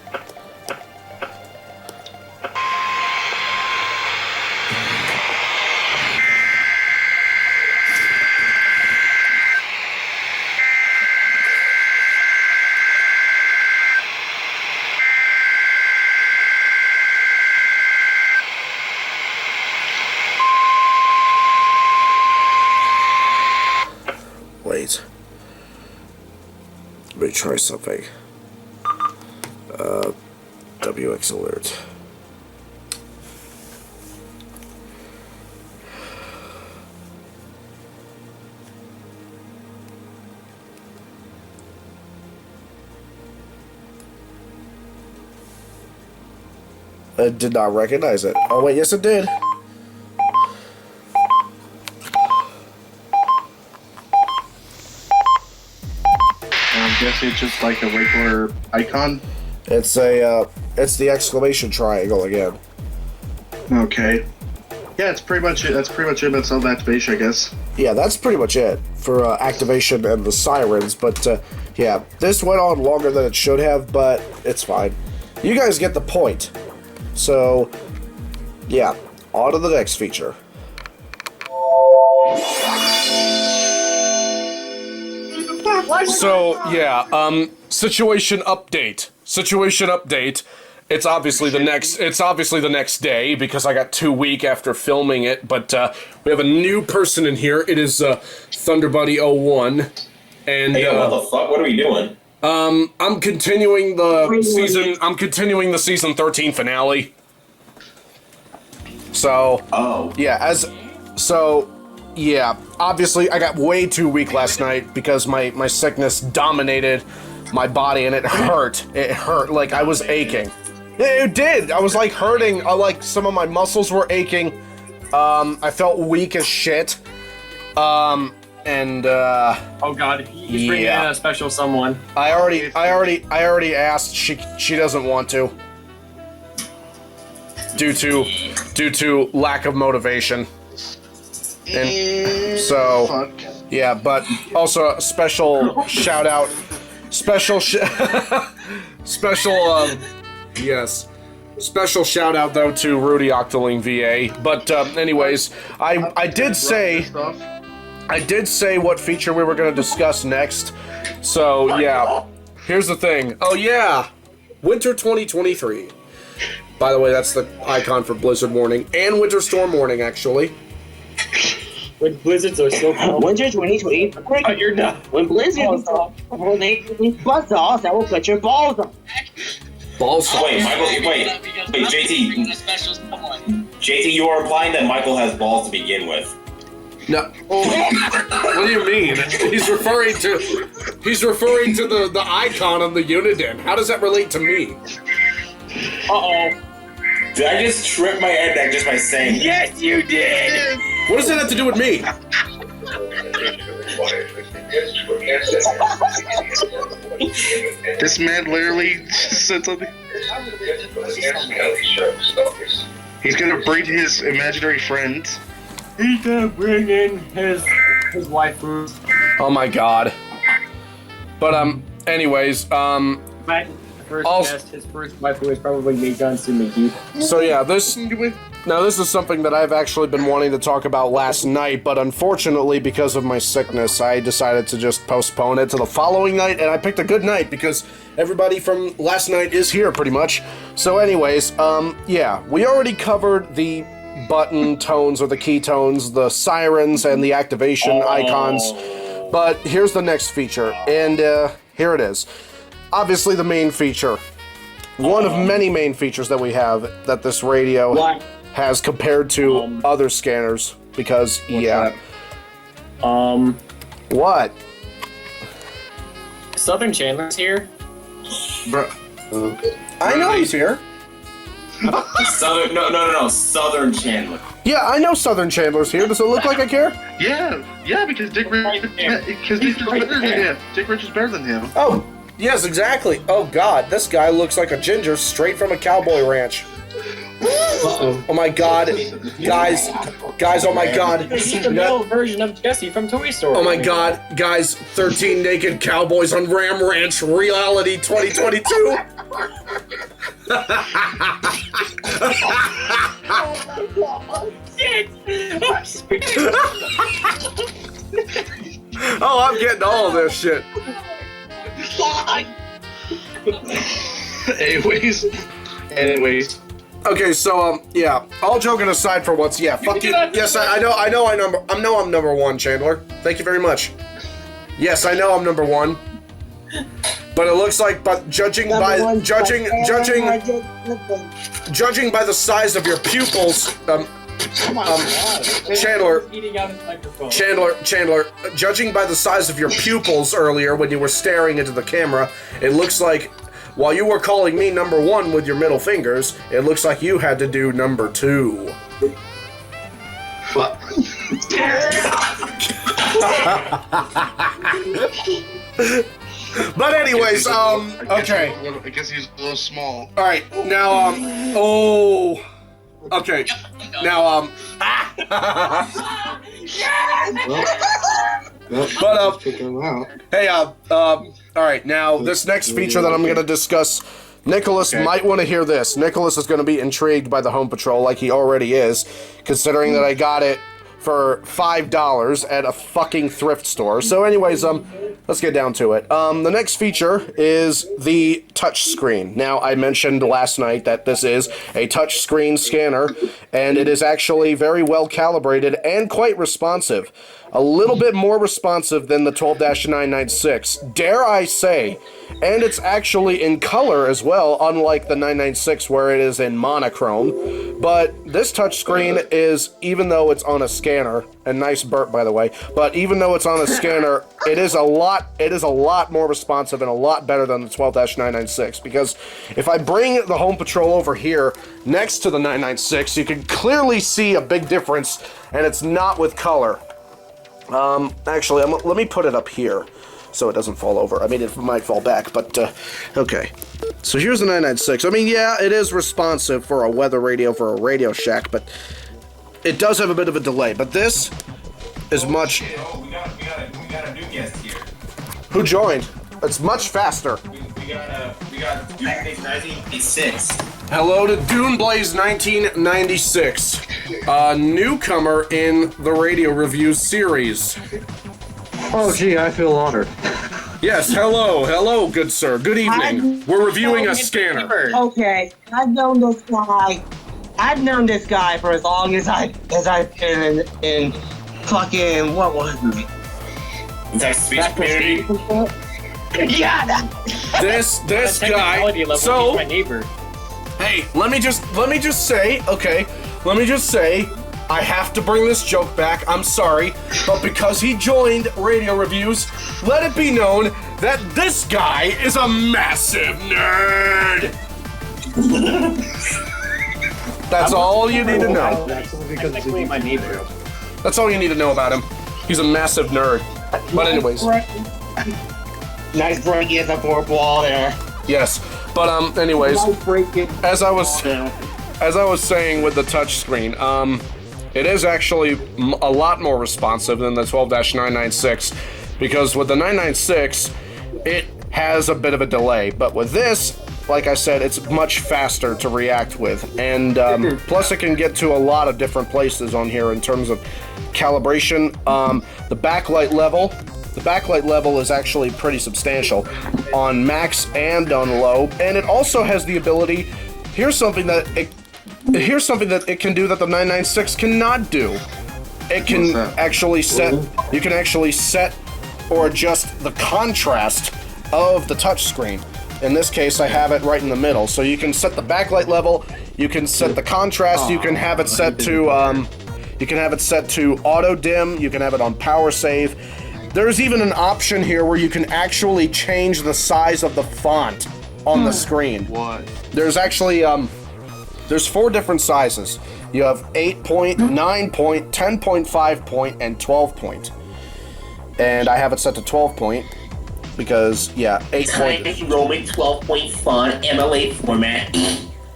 Wait. Let me try something. WX alert. I did not recognize it. Oh wait, yes it did. I guess it's just like a regular icon. It's the exclamation triangle again. Okay. Yeah, it's pretty much it. That's pretty much it about self-activation, I guess. Yeah, that's pretty much it for activation and the sirens. But yeah, this went on longer than it should have, but it's fine. You guys get the point. So yeah, on to the next feature. So yeah, situation update. It's obviously the next day because I got 2 weeks after filming it. But we have a new person in here. It is ThunderBuddy01, and hey, what the fuck? What are we doing? I'm continuing the season. I'm continuing the season 13 finale. So yeah, obviously I got way too weak last night because my sickness dominated my body and it hurt. It hurt like I was aching. It did. I was like hurting. Like some of my muscles were aching. I felt weak as shit. Oh god, he's bringing in a special someone. I already asked. She doesn't want to. Due to lack of motivation. And so, yeah, but also a special shout out, special shout out though to Rudy Octoling VA. But anyways, I did say what feature we were going to discuss next. So yeah, here's the thing. Oh yeah, Winter 2023. By the way, that's the icon for Blizzard warning and Winter Storm warning actually. When blizzards are so cold. Winter 2020. Oh, you're done. When blizzards will make buzz off, that will put your balls on. Balls. Wait, Michael. Wait, JT, you are implying that Michael has balls to begin with. No. What do you mean? He's referring to the icon on the Uniden. How does that relate to me? Uh-oh. Did I just trip my head back just by saying? Yes, you did. What does that have to do with me? This man literally said something. He's gonna bring his imaginary friend. He's gonna bring in his waifu. Oh my god. But anyways, His first waifu is probably Megan Sumiki. So yeah, this is something that I've actually been wanting to talk about last night, but unfortunately because of my sickness, I decided to just postpone it to the following night, and I picked a good night because everybody from last night is here pretty much. So anyways, yeah, we already covered the button tones or the key tones, the sirens and the activation icons, but here's the next feature, and here it is. Obviously the main feature, one of many main features that we have that this radio has compared to other scanners. Because that? What? Southern Chandler's here. Bro. I know he's here. Southern, no, Southern Chandler. Yeah, I know Southern Chandler's here. Does it look like I care? Yeah, because Dick Richards is better than him. Dick Richards is better than him. Oh, yes, exactly. Oh God, this guy looks like a ginger straight from a cowboy ranch. Oh my God, guys, oh my God. This is the male version of Jesse from Toy Story. Oh my God, guys, 13 naked cowboys on Ram Ranch reality 2022. Oh, I'm getting all of this shit. Anyways. Okay, so yeah. All joking aside for once, yeah. Fuck you. Yes, I know. I'm number one, Chandler. Thank you very much. Yes, I know I'm number one. But it looks like, judging by the size of your pupils, Chandler, judging by the size of your pupils earlier when you were staring into the camera, it looks like while you were calling me number one with your middle fingers, it looks like you had to do number two. What? But anyways, okay. I guess he's a little small. All right, now, okay, now, but, hey, all right, now, this next feature that I'm going to discuss, Nicholas might want to hear this. Nicholas is going to be intrigued by the Home Patrol like he already is, considering that I got it for $5 at a fucking thrift store. So anyways, let's get down to it. The next feature is the touch screen. Now, I mentioned last night that this is a touch screen scanner, and it is actually very well calibrated and quite responsive. A little bit more responsive than the 12-996, dare I say. And it's actually in color as well, unlike the 996 where it is in monochrome. But this touchscreen is, even though it's on a scanner, and nice burp by the way, but even though it's on a scanner, it is a lot more responsive and a lot better than the 12-996. Because if I bring the Home Patrol over here next to the 996, you can clearly see a big difference, and it's not with color. Actually, let me put it up here so it doesn't fall over. I mean, it might fall back, but, okay. So here's the 996. I mean, yeah, it is responsive for a weather radio, for a Radio Shack, but it does have a bit of a delay. But this is much... Oh, we got a new guest here. Who joined? It's much faster. We got Dune Blaze 1996. Hello to Dune Blaze 1996, a newcomer in the radio review series. Oh, gee, I feel honored. Yes, hello, good sir. Good evening. We're reviewing a scanner. Okay, I've known this guy. I've known this guy for as long as I've been in fucking, what was it? That speech community. Yeah, This guy. So, my neighbor. hey, let me just say, okay, I have to bring this joke back, I'm sorry, but because he joined radio reviews, let it be known that this guy is a massive nerd! That's all you need to know. Technically my neighbor. That's all you need to know about him. He's a massive nerd. But anyways. Nice breaking at the fourth wall there. Yes, but anyways, as I was saying with the touchscreen, it is actually a lot more responsive than the 12-996, because with the 996, it has a bit of a delay, but with this, like I said, it's much faster to react with, and plus it can get to a lot of different places on here in terms of calibration. The backlight level is actually pretty substantial on max and on low, and it also has the ability. Here's something that it can do that the 996 cannot do. It can actually set. You can actually set or adjust the contrast of the touchscreen. in this case, I have it right in the middle. So you can set the backlight level, you can set the contrast, you can have it set to auto dim, you can have it on power save. There's even an option here where you can actually change the size of the font on the screen. What? There's actually there's 4 different sizes. You have 8 point, 9 point, 10.5 point, and 12 point. And I have it set to 12 point because 8 point. Roman 12-point font, MLA format.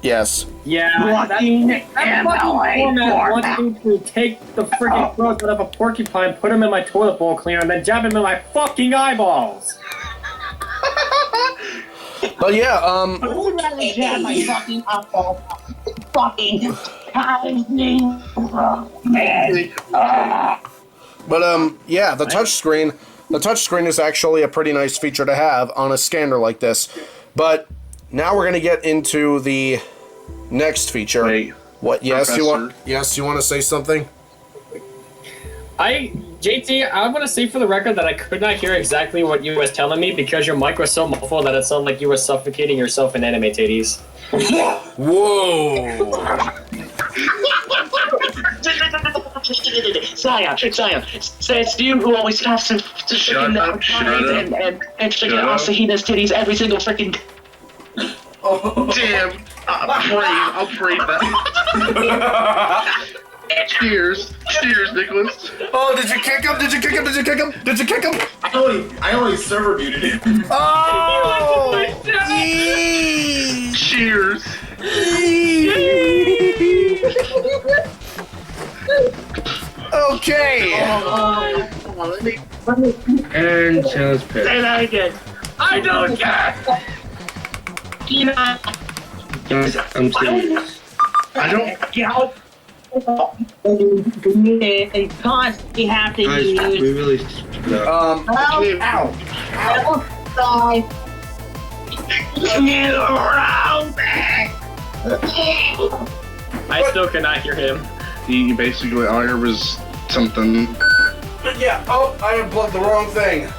Yes. Yeah, that fucking format wants me to take the freaking throat out of a porcupine, put him in my toilet bowl cleaner, and then jab him in my fucking eyeballs. But yeah, I would rather jab my fucking eyeball. Fucking tightening. But yeah, the touchscreen is actually a pretty nice feature to have on a scanner like this. But now we're gonna get into the next feature. Wait, what? Yes, Professor? you want to say something? JT, I want to say for the record that I could not hear exactly what you was telling me because your mic was so muffled that it sounded like you were suffocating yourself in anime titties. Whoa! Siren, says you who always has to freaking and freaking Asahina's titties every single freaking. Damn! I'll trade that. Cheers, Nicholas. Oh, did you kick him? I only server muted him. Oh! Cheers. Okay. And Taylor's pick. Say that again. I don't care. Guys, I'm serious. I don't. Get out. They constantly have to Guys, use. we really. Ow! Die. I still cannot hear him. He basically, all I heard was something. Yeah. Oh, I unplugged the wrong thing.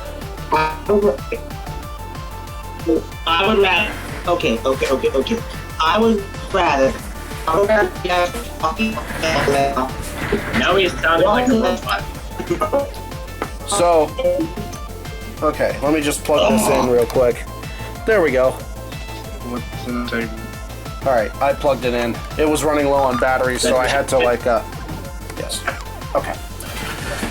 I would rather. Okay. I would rather get fucking. Now he's sounding like a robot. So, okay, let me just plug this in real quick. There we go. What's in the table? All right, I plugged it in. It was running low on batteries, so I had to yes. Okay.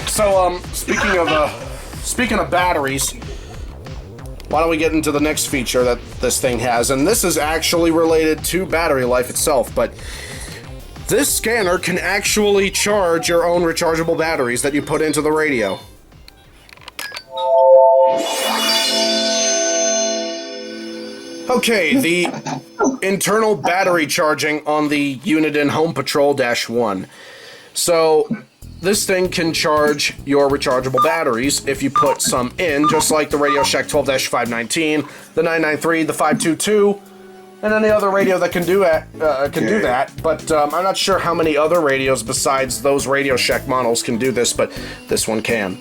So, speaking of batteries, why don't we get into the next feature that this thing has? And this is actually related to battery life itself, but this scanner can actually charge your own rechargeable batteries that you put into the radio. Okay, the internal battery charging on the Uniden HomePatrol-1. So, this thing can charge your rechargeable batteries if you put some in, just like the Radio Shack 12-519, the 993, the 522, and any other radio that can do that. But I'm not sure how many other radios besides those Radio Shack models can do this, but this one can.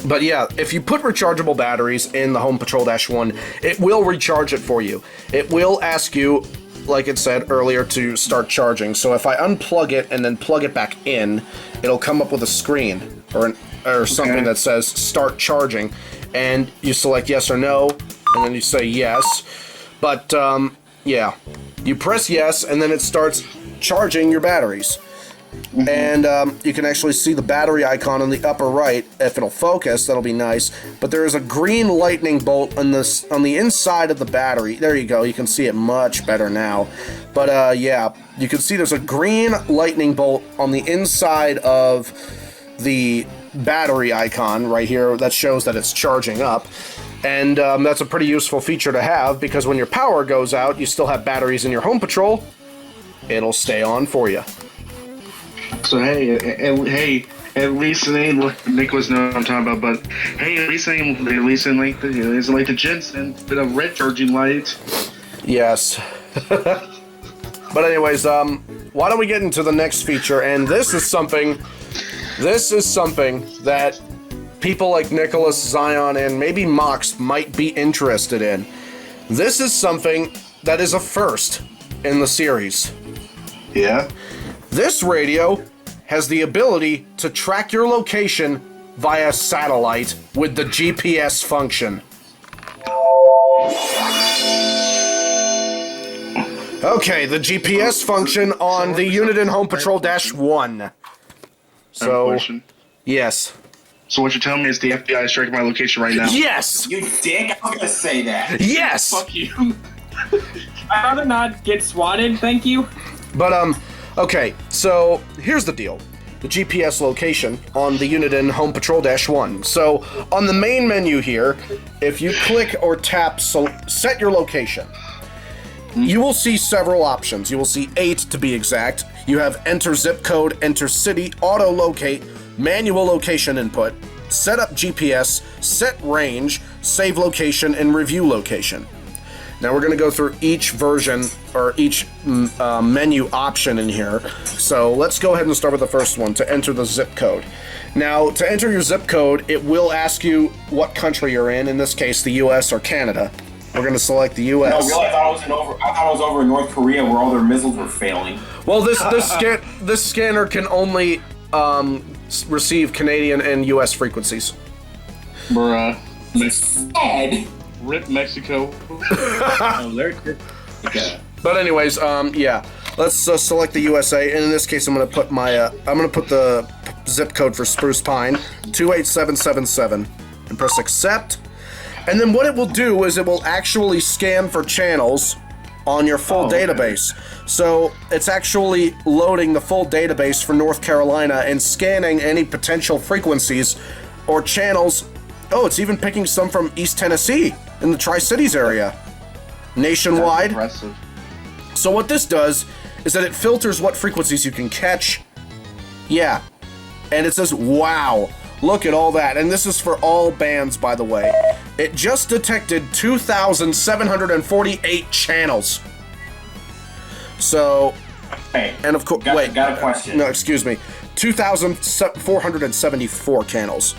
But yeah, if you put rechargeable batteries in the HomePatrol-1, it will recharge it for you. It will ask you, like it said earlier, to start charging. So if I unplug it and then plug it back in, it'll come up with a screen or something that says start charging, and you select yes or no, and then you say yes. But yeah, you press yes, and then it starts charging your batteries. And you can actually see the battery icon on the upper right. If it'll focus, that'll be nice. But there is a green lightning bolt on the inside of the battery. There you go. You can see it much better now. But yeah, you can see there's a green lightning bolt on the inside of the battery icon right here that shows that it's charging up. And that's a pretty useful feature to have, because when your power goes out, you still have batteries in your Home Patrol. It'll stay on for you. So hey, at least it ain't Nicholas knows what I'm talking about, but hey, at least it ain't like the Jensen with a red charging light. Yes. But anyways, why don't we get into the next feature? And this is something that people like Nicholas, Zion, and maybe Mox might be interested in. This is something that is a first in the series. Yeah? This radio has the ability to track your location via satellite with the GPS function. Okay, the GPS function on the Uniden HomePatrol-1. So, yes. So what you're telling me is the FBI is tracking my location right now? Yes! You dick! I was gonna say that. Yes! Fuck you. I'd rather not get swatted, thank you. But, okay, so here's the deal. The GPS location on the Uniden HomePatrol-1. So, on the main menu here, if you click or tap set your location, you will see several options. You will see 8 to be exact. You have enter zip code, enter city, auto locate, manual location input, set up GPS, set range, save location, and review location. Now we're going to go through each version or each menu option in here. So let's go ahead and start with the first one, to enter the zip code. Now, to enter your zip code, it will ask you what country you're in this case, the US or Canada. We're going to select the US. No, really, I thought it was over in North Korea where all their missiles were failing. Well, this scanner can only receive Canadian and US frequencies. Bruh. Ed. Rip Mexico. But anyways, yeah. Let's select the USA, and in this case, I'm gonna put the zip code for Spruce Pine, 28777, and press accept. And then what it will do is it will actually scan for channels on your full database. So it's actually loading the full database for North Carolina and scanning any potential frequencies or channels. Oh, it's even picking some from East Tennessee in the Tri-Cities area. Nationwide. That's impressive. So what this does is that it filters what frequencies you can catch. Yeah. And it says, wow, look at all that. And this is for all bands, by the way. It just detected 2,748 channels. So, hey, and of course, got a question. No, excuse me. 2,474 channels.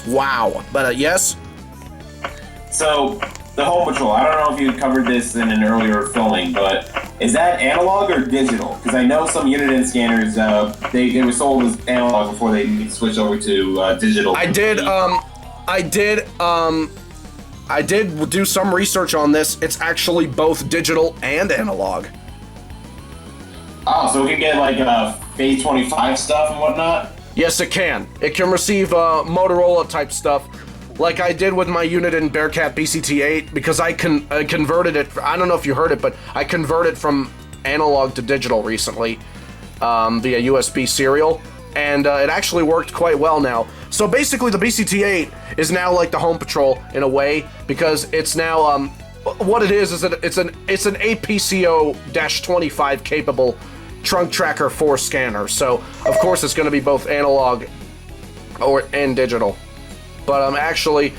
Wow. But yes? So, the Home Patrol, I don't know if you covered this in an earlier filming, but is that analog or digital? Because I know some Uniden scanners, they were sold as analog before they switched over to digital. I did do some research on this. It's actually both digital and analog. Oh, so we can get like Phase 25 stuff and whatnot? Yes, it can. It can receive Motorola type stuff, like I did with my Uniden Bearcat BCT-8, because I converted it. I don't know if you heard it, but I converted from analog to digital recently via USB serial, and it actually worked quite well now. So basically, the BCT-8 is now like the Home Patrol in a way, because it's now what it is that it's an APCO-25 capable trunk tracker 4 scanner. So of course it's going to be both analog and digital. But actually,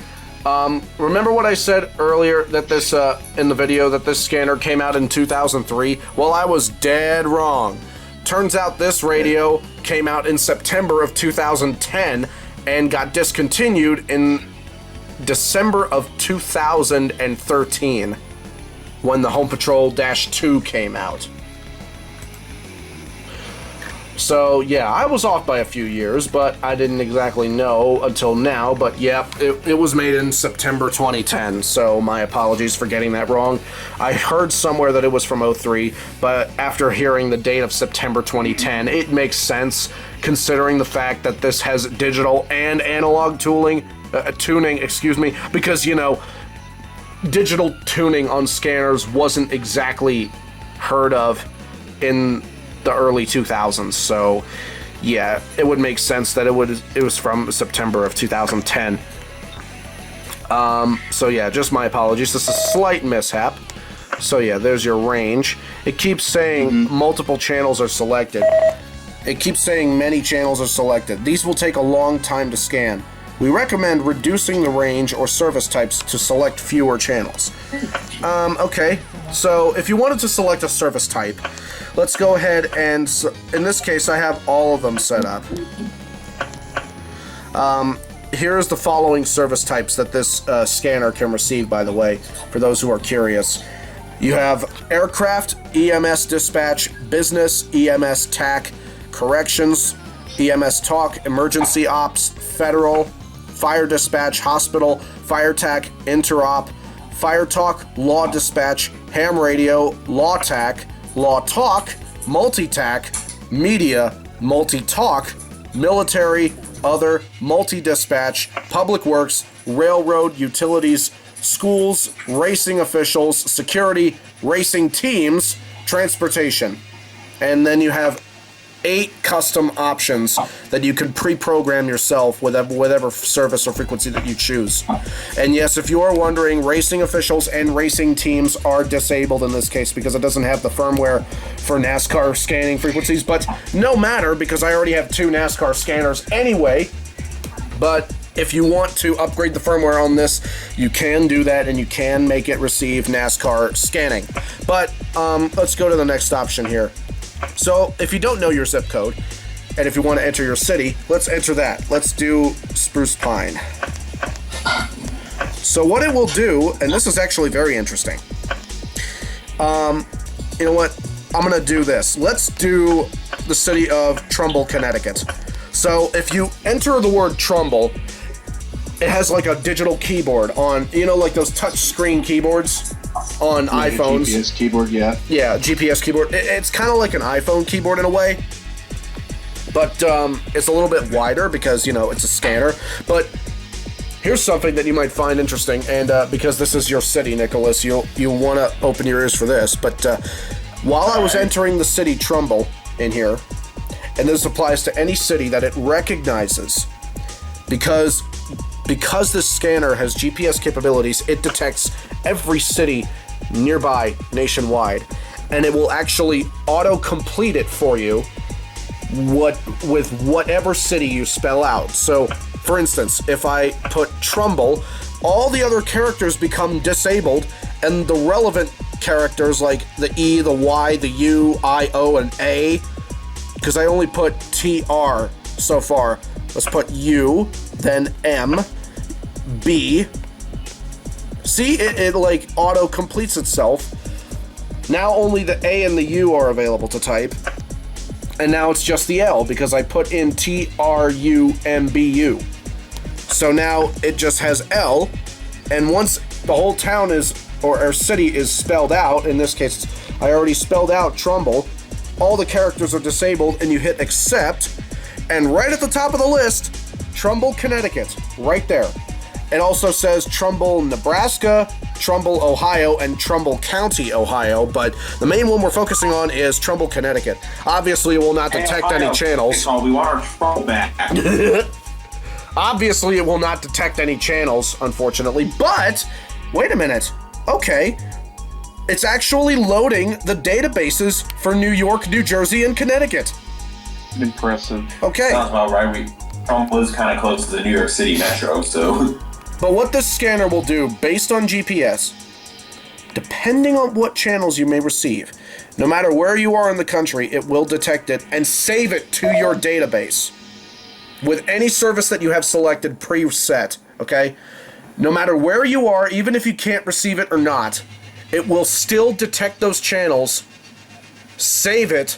remember what I said earlier that this in the video that this scanner came out in 2003? Well, I was dead wrong. Turns out this radio came out in September of 2010 and got discontinued in December of 2013 when the Home Patrol-2 came out. So, yeah, I was off by a few years, but I didn't exactly know until now. But, yeah, it was made in September 2010, so my apologies for getting that wrong. I heard somewhere that it was from 03, but after hearing the date of September 2010, it makes sense, considering the fact that this has digital and analog tuning, because, you know, digital tuning on scanners wasn't exactly heard of in the early 2000s, so yeah, it would make sense that it was from September of 2010. So yeah, just my apologies. This is a slight mishap. So yeah, there's your range. It keeps saying multiple channels are selected. It keeps saying many channels are selected. These will take a long time to scan. We recommend reducing the range or service types to select fewer channels. Okay, so if you wanted to select a service type, let's go ahead and, in this case, I have all of them set up. here's the following service types that this scanner can receive, by the way, for those who are curious. You have aircraft, EMS dispatch, business, EMS TAC, corrections, EMS talk, emergency ops, federal, fire dispatch, hospital, fire TAC, interop, fire talk, law dispatch, ham radio, law TAC, law talk, multi-TAC, media, multi-talk, military, other, multi-dispatch, public works, railroad, utilities, schools, racing officials, security, racing teams, transportation. And then you have 8 custom options that you can pre-program yourself with whatever service or frequency that you choose. And yes, if you are wondering, racing officials and racing teams are disabled in this case because it doesn't have the firmware for NASCAR scanning frequencies, but no matter because I already have 2 NASCAR scanners anyway. But if you want to upgrade the firmware on this, you can do that and you can make it receive NASCAR scanning. But let's go to the next option here. So if you don't know your zip code, and if you want to enter your city, let's enter that. Let's do Spruce Pine. So what it will do, and this is actually very interesting. You know what? I'm going to do this. Let's do the city of Trumbull, Connecticut. So if you enter the word Trumbull, it has like a digital keyboard on, you know, like those touch screen keyboards on iPhones. GPS keyboard, yeah. Yeah, GPS keyboard. It's kind of like an iPhone keyboard in a way, but it's a little bit wider because, you know, it's a scanner. But here's something that you might find interesting, and because this is your city, Nicholas, you'll want to open your ears for this. But while I was entering the city Trumbull in here, and this applies to any city that it recognizes, because this scanner has GPS capabilities, it detects every city nearby nationwide, and it will actually auto-complete it for you with whatever city you spell out. So, for instance, if I put Trumbull, all the other characters become disabled, and the relevant characters like the E, the Y, the U, I, O, and A, because I only put TR so far. Let's put U, then M, B. See, it like auto-completes itself. Now only the A and the U are available to type. And now it's just the L because I put in TRUMBU. So now it just has L, and once the whole town is, or city is spelled out, in this case, I already spelled out Trumbull, all the characters are disabled, and you hit accept, and right at the top of the list, Trumbull, Connecticut, right there. It also says Trumbull, Nebraska, Trumbull, Ohio, and Trumbull County, Ohio, but the main one we're focusing on is Trumbull, Connecticut. Obviously, it will not detect any channels. We want our Trumbull back. Obviously, it will not detect any channels, unfortunately, but wait a minute. Okay. It's actually loading the databases for New York, New Jersey, and Connecticut. Impressive. Okay. Sounds about right. Trumbull is kind of close to the New York City metro, so... But what this scanner will do, based on GPS, depending on what channels you may receive, no matter where you are in the country, it will detect it and save it to your database. With any service that you have selected preset, okay? No matter where you are, even if you can't receive it or not, it will still detect those channels, save it,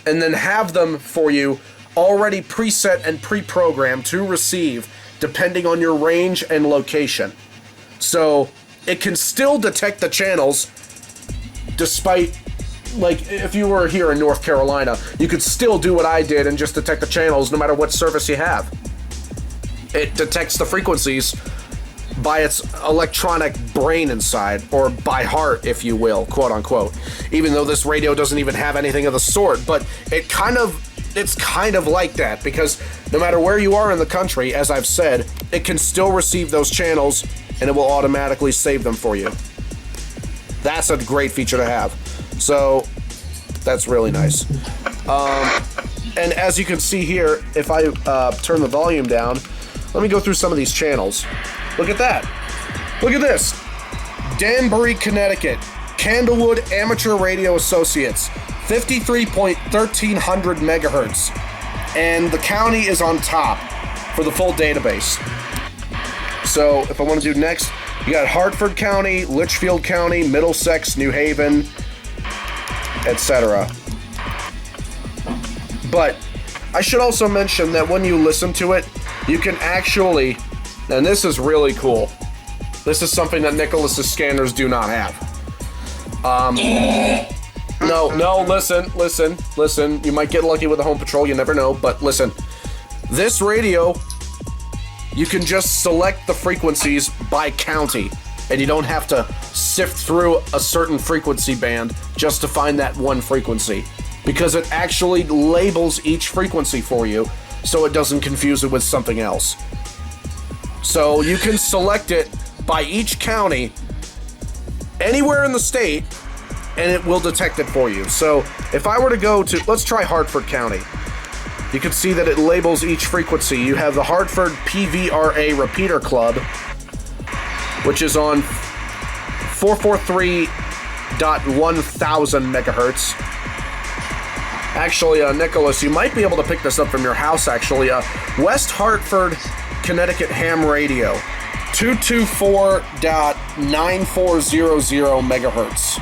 and then have them for you already preset and pre-programmed to receive, depending on your range and location. So it can still detect the channels despite, like, if you were here in North Carolina, you could still do what I did and just detect the channels no matter what service you have. It detects the frequencies by its electronic brain inside, or by heart, if you will, quote unquote. Even though this radio doesn't even have anything of the sort, but it's kind of like that, because no matter where you are in the country, as I've said, it can still receive those channels, and it will automatically save them for you. That's a great feature to have. So, that's really nice. And as you can see here, if I turn the volume down, let me go through some of these channels. Look at that. Look at this. Danbury, Connecticut. Candlewood Amateur Radio Associates. 53.1300 megahertz. And the county is on top for the full database. So if I want to do next, you got Hartford County, Litchfield County, Middlesex, New Haven, etc. But I should also mention that when you listen to it, you can actually, and this is really cool, this is something that Nicholas's scanners do not have. No, listen. You might get lucky with the Home Patrol, you never know, but listen. This radio, you can just select the frequencies by county, and you don't have to sift through a certain frequency band just to find that one frequency, because it actually labels each frequency for you, so it doesn't confuse it with something else. So you can select it by each county, anywhere in the state, and it will detect it for you. So if I were to go to, let's try Hartford County. You can see that it labels each frequency. You have the Hartford PVRA Repeater Club, which is on 443.1000 megahertz. Actually, Nicholas, you might be able to pick this up from your house, actually. West Hartford, Connecticut ham radio, 224.9400 megahertz.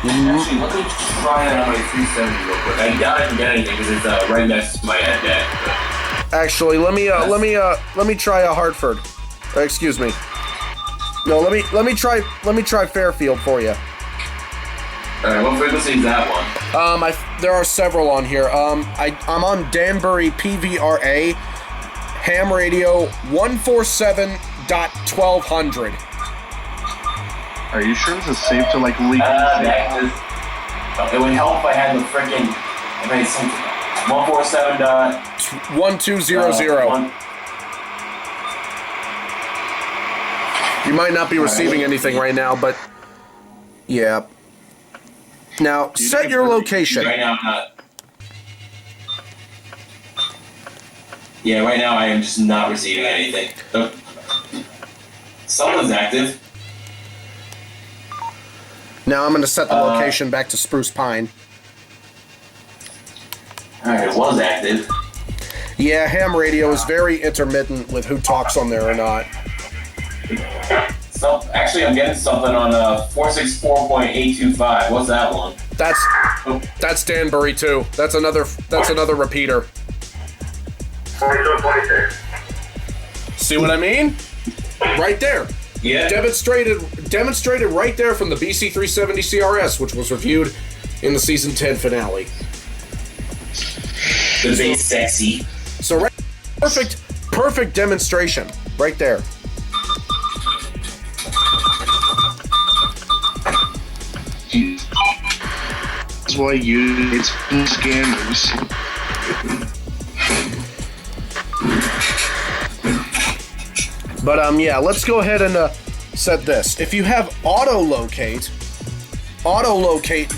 Actually, let me try that on my 370 real quick. I doubt I can get anything because it's right next to my head deck. Actually, let me try a Hartford. Excuse me. No, let me try Fairfield for you. Alright, what frequency is that one? There are several on here. I'm on Danbury PVRA ham radio 147.1200. Are you sure this is safe to like leak? It would help if I had the freaking 147.1200. You might not be receiving anything right now, but yeah. Now set your location. Right now, I'm not. Yeah, right now I am just not receiving anything. Someone's active. Now I'm going to set the location back to Spruce Pine. Alright, it was active. Yeah, ham radio is very intermittent with who talks on there or not. So, actually, I'm getting something on 464.825. What's that one? That's Danbury too. That's another repeater. See what I mean? Right there. Yeah. Demonstrated right there from the BC 370 CRS, which was reviewed in the season 10 finale. The bass sexy. So right, perfect demonstration right there. That's why it's scammers. But yeah, let's go ahead and set this. If you have auto-locate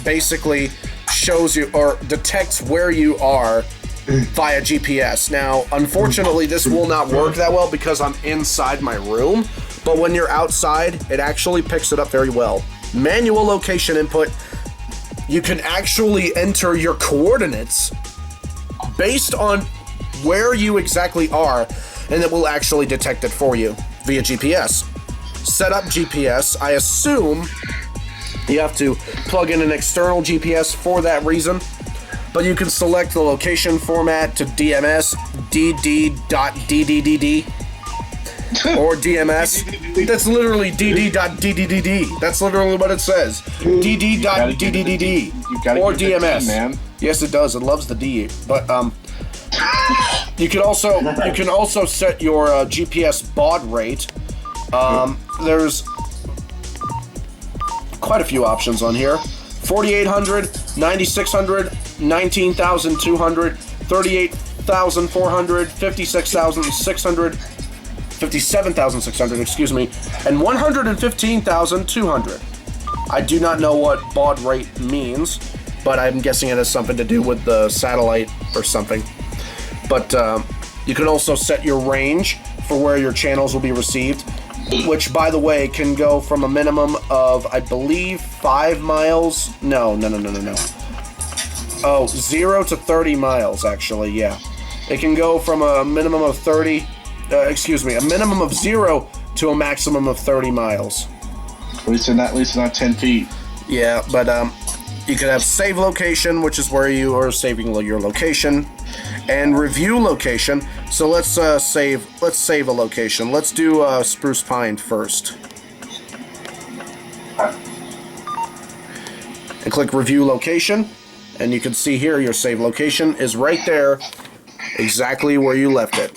basically shows you or detects where you are via GPS. Now, unfortunately, this will not work that well because I'm inside my room, but when you're outside, it actually picks it up very well. Manual location input, you can actually enter your coordinates based on where you exactly are, and it will actually detect it for you via GPS. Set up GPS. I assume you have to plug in an external GPS for that reason, but you can select the location format to DMS, dd.ddd, or DMS. That's literally dd.ddd. That's literally what it says. dd.ddd or DMS. Man. Yes, it does. It loves the D. But you can also set your GPS baud rate. There's quite a few options on here. 4,800, 9,600, 19,200, 38,400, 56,600, 57,600, excuse me, and 115,200. I do not know what baud rate means, but I'm guessing it has something to do with the satellite or something. But you can also set your range for where your channels will be received, which, by the way, can go from a minimum of, I believe, 5 miles. No. Oh, 0 to 30 miles, actually, yeah. It can go from a minimum of a minimum of 0 to a maximum of 30 miles. At least not 10 feet. Yeah, but you could have save location, which is where you are saving your location, and review location. So let's save a location. Let's do Spruce Pine first. And click review location, and you can see here your save location is right there, exactly where you left it.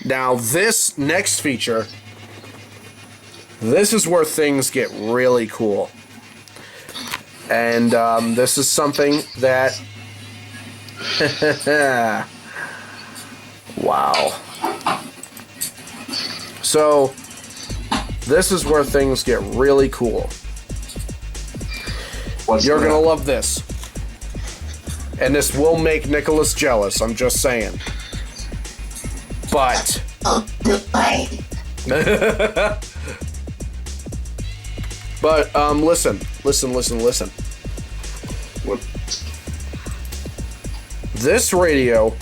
Now this next feature, this is where things get really cool. And this is something that wow. So this is where things get really cool. You're gonna love this. And this will make Nicholas jealous, I'm just saying. But but listen. What? This radio,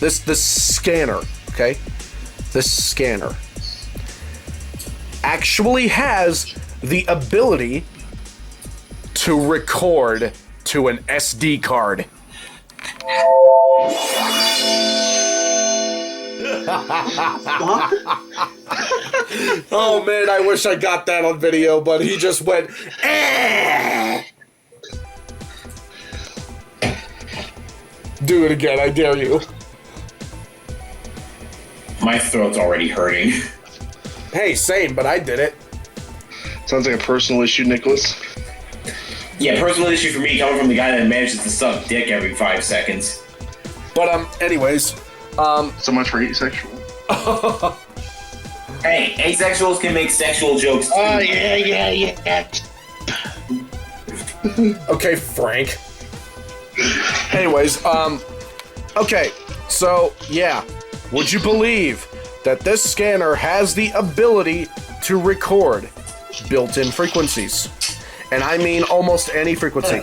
this scanner, okay? This scanner actually has the ability to record to an SD card. Oh man, I wish I got that on video, but he just went eh. Do it again, I dare you. My throat's already hurting. Hey, same, but I did it. Sounds like a personal issue, Nicholas. Yeah, personal issue for me coming from the guy that manages to suck dick every 5 seconds. But anyways, so much for asexual. Hey, asexuals can make sexual jokes too. Oh yeah. Okay, Frank. Anyways, okay, so yeah, would you believe that this scanner has the ability to record built-in frequencies? And I mean almost any frequency,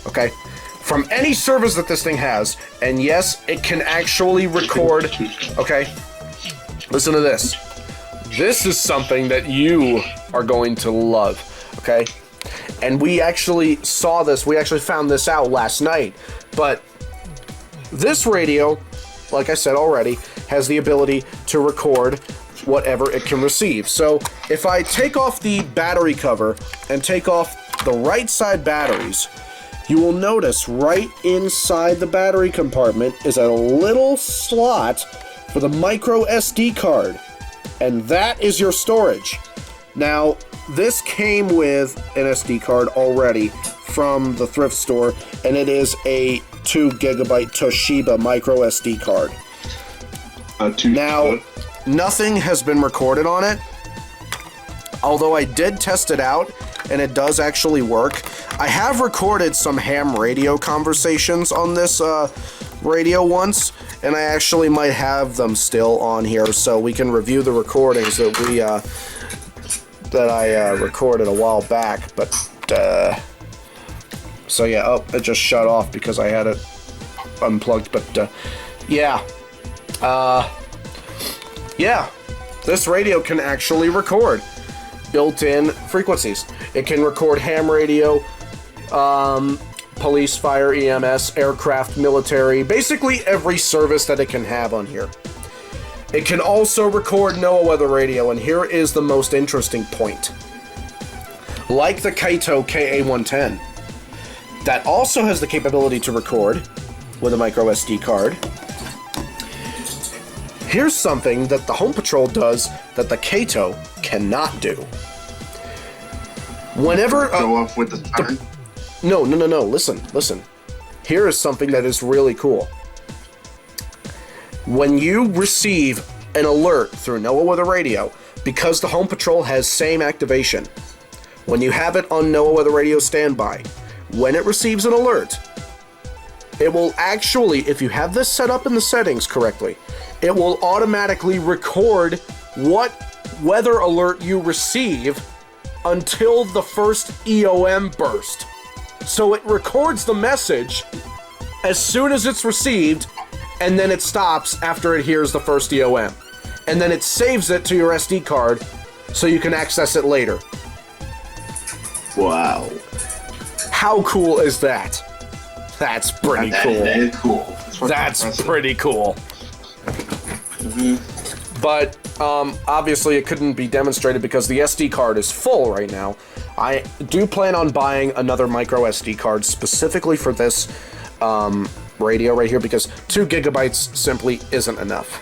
okay? From any service that this thing has, and yes, it can actually record, okay? Listen to this. This is something that you are going to love, okay? And we actually saw this, we actually found this out last night, but this radio, like I said already, has the ability to record whatever it can receive. So if I take off the battery cover and take off the right side batteries, you will notice right inside the battery compartment is a little slot for the micro SD card, and that is your storage. Now, this came with an SD card already from the thrift store, and it is a 2 gigabyte Toshiba micro SD card. Now, nothing has been recorded on it, although I did test it out, and it does actually work. I have recorded some ham radio conversations on this radio once, and I actually might have them still on here so we can review the recordings that I recorded a while back. But so yeah, oh, it just shut off because I had it unplugged. But yeah, this radio can actually record built-in frequencies. It can record ham radio, police, fire, EMS, aircraft, military, basically every service that it can have on here. It can also record NOAA weather radio, and here is the most interesting point. Like the Kaito KA-110, that also has the capability to record with a micro SD card. Here's something that the Home Patrol does that the Kaito cannot do. Whenever go off with the siren. No. Listen. Here is something that is really cool. When you receive an alert through NOAA weather radio, because the Home Patrol has same activation, when you have it on NOAA weather radio standby, when it receives an alert, it will actually, if you have this set up in the settings correctly, it will automatically record what weather alert you receive until the first EOM burst. So it records the message as soon as it's received, and then it stops after it hears the first EOM. and then it saves it to your SD card so you can access it later. Wow. How cool is that? That's pretty cool. That is cool. That's pretty cool. But obviously it couldn't be demonstrated because the SD card is full right now. I do plan on buying another micro SD card specifically for this radio right here because 2 gigabytes simply isn't enough.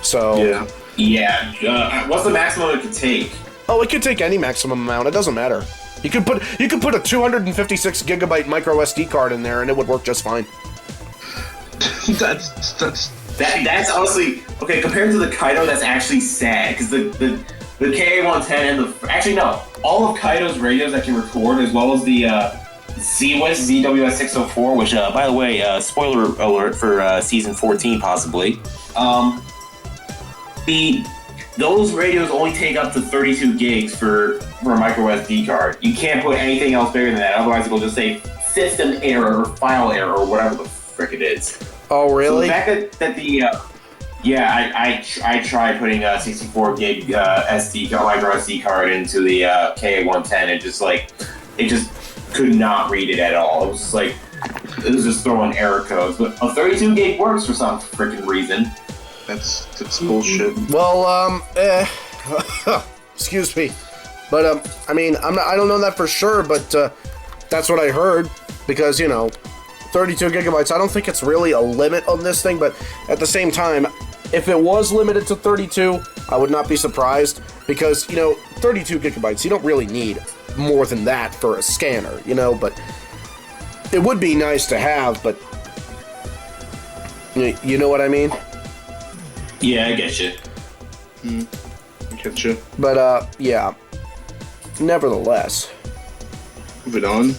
So yeah. What's the maximum it could take? Oh, it could take any maximum amount. It doesn't matter. You could put a 256 gigabyte micro SD card in there and it would work just fine. That's honestly okay compared to the Kaido. That's actually sad because the KA-110 and all of Kaido's radios that can record as well as the ZWS 604, which by the way, spoiler alert for season 14 possibly. Those radios only take up to 32 gigs for a micro SD card. You can't put anything else bigger than that, otherwise it'll just say system error or file error or whatever the frick it is. Oh, really? So the fact that the I tried putting a 64 gig micro SD card into the KA-110. It just could not read it at all. It was just throwing error codes. But a 32 gig works for some freaking reason. That's bullshit. Well, excuse me, but I mean, I don't know that for sure, but that's what I heard because 32 gigabytes. I don't think it's really a limit on this thing, but at the same time, if it was limited to 32, I would not be surprised because 32 gigabytes. You don't really need more than that for a scanner, but it would be nice to have. But you know what I mean? Yeah, I get you. I get you. But, yeah. Nevertheless. Moving on.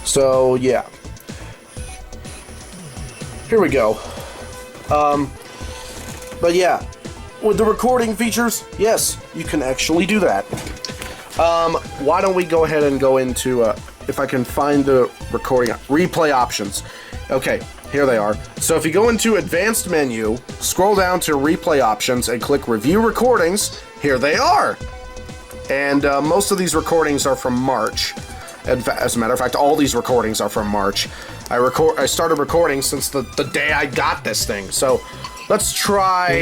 So, yeah. Here we go. But yeah. With the recording features, yes, you can actually do that. Why don't we go ahead and go into, if I can find the recording, replay options. Okay. Here they are. So if you go into Advanced Menu, scroll down to Replay Options, and click Review Recordings, here they are! And most of these recordings are from March. As a matter of fact, all these recordings are from March. I started recording since the day I got this thing. So let's try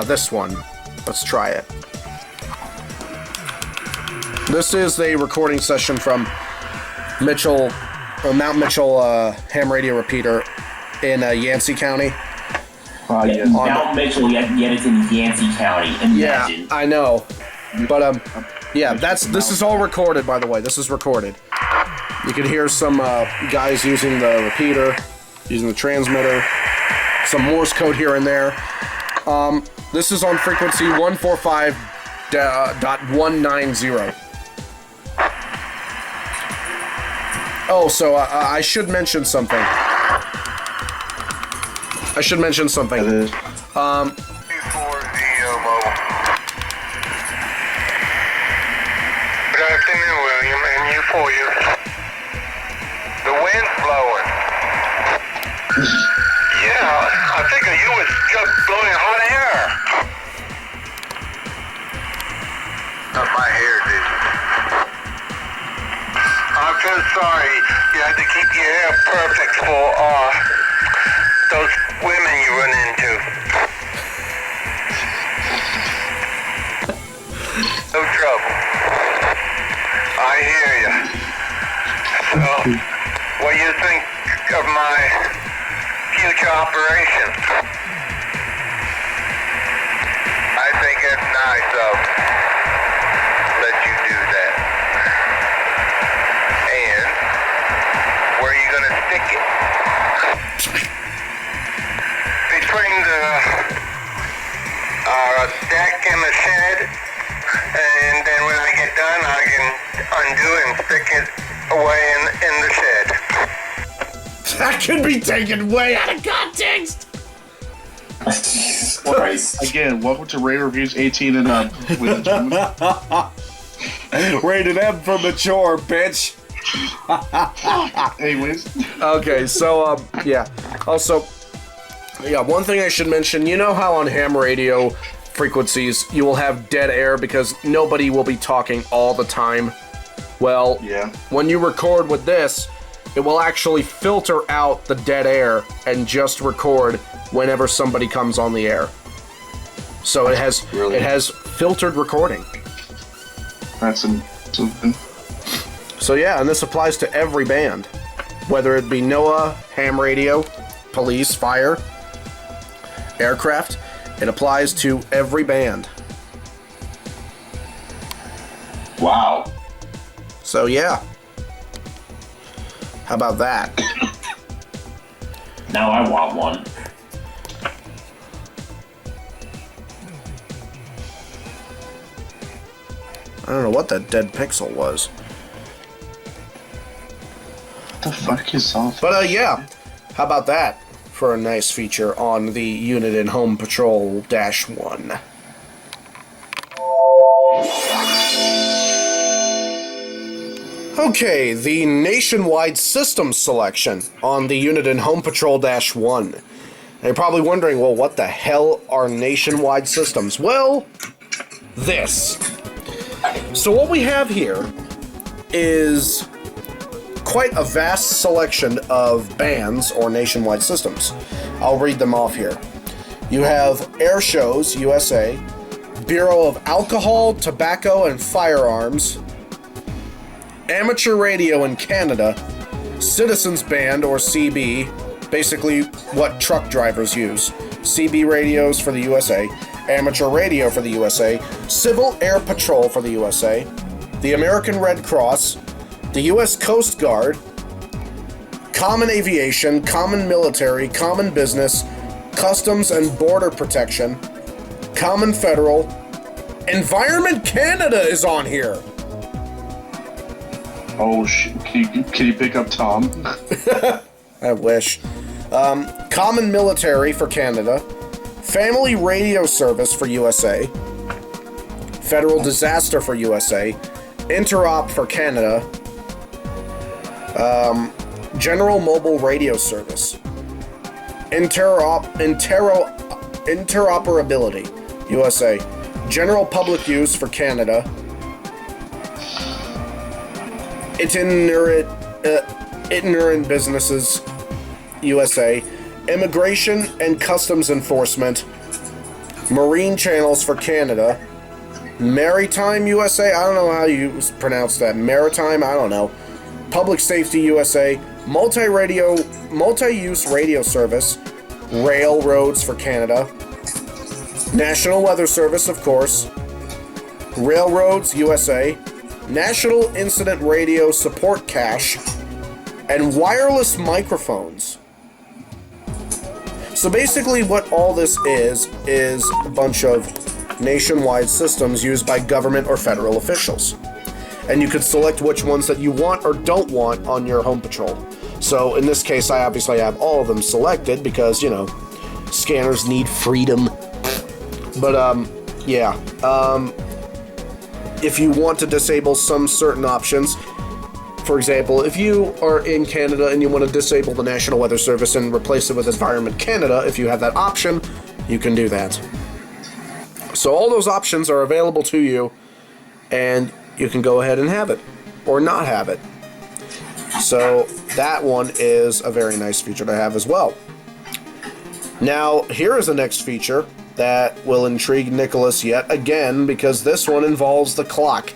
this one. Let's try it. This is a recording session from Mount Mitchell ham radio repeater in Yancey County. Yes. Mount Mitchell, yet it's in Yancey County. Imagine. Yeah, I know. But yeah, this is all recorded, by the way. This is recorded. You can hear some guys using the repeater, using the transmitter, some Morse code here and there. This is on frequency 145.190. Oh, so I should mention something. Good afternoon, William, and you for you. The wind's blowing. Yeah, I figured you was just blowing hot air. Not my hair, dude. I'm so sorry you had to keep your hair perfect for those women you run into. No trouble. I hear you. So, what do you think of my future operation? I think it's nice of let you do that. And where are you gonna stick it? Between the deck and the shed, and then when I get done, I can undo and stick it away in the shed. That could be taken way out of context. Jesus Christ. Again, welcome to Ray Reviews 18 and up. Rated M for mature, bitch. Anyways. Okay, so, yeah. Also, yeah, one thing I should mention, you know how on ham radio frequencies you will have dead air because nobody will be talking all the time? Well, yeah. When you record with this, it will actually filter out the dead air and just record whenever somebody comes on the air. So it has filtered recording. That's something. So yeah, and this applies to every band, whether it be NOAA, ham radio, police, fire, aircraft. It applies to every band. Wow. So yeah. How about that? Now I want one. I don't know what that dead pixel was. What the fuck is off? But yeah, how about that for a nice feature on the Uniden HomePatrol-1? Okay, the nationwide system selection on the Uniden HomePatrol-1. And you're probably wondering, well, what the hell are nationwide systems? Well, this. So what we have here is quite a vast selection of bands or nationwide systems. I'll read them off here. You have Air Shows USA, Bureau of Alcohol, Tobacco, and Firearms, Amateur Radio in Canada, Citizens Band or CB, basically what truck drivers use, CB radios for the USA, Amateur Radio for the USA, Civil Air Patrol for the USA, the American Red Cross, the U.S. Coast Guard, Common Aviation, Common Military, Common Business, Customs and Border Protection, Common Federal, Environment Canada is on here. Oh shit! Can you pick up Tom? I wish. Common Military for Canada, Family Radio Service for USA, Federal Disaster for USA, Interop for Canada, General Mobile Radio Service, Interoperability, USA, General Public Use for Canada, Itinerant Businesses, USA, Immigration and Customs Enforcement, Marine Channels for Canada, Maritime USA, I don't know how you pronounce that, Maritime, I don't know, Public Safety USA, Multi-Use Radio Service, Railroads for Canada, National Weather Service, of course, Railroads USA, National Incident Radio Support Cache, and wireless microphones. So basically what all this is a bunch of nationwide systems used by government or federal officials. And you could select which ones that you want or don't want on your home patrol. So in this case, I obviously have all of them selected because, you know, scanners need freedom. But, yeah. If you want to disable some certain options, for example, if you are in Canada and you want to disable the National Weather Service and replace it with Environment Canada, if you have that option, you can do that. So all those options are available to you, and you can go ahead and have it, or not have it. So that one is a very nice feature to have as well. Now, here is the next feature that will intrigue Nicholas yet again, because this one involves the clock,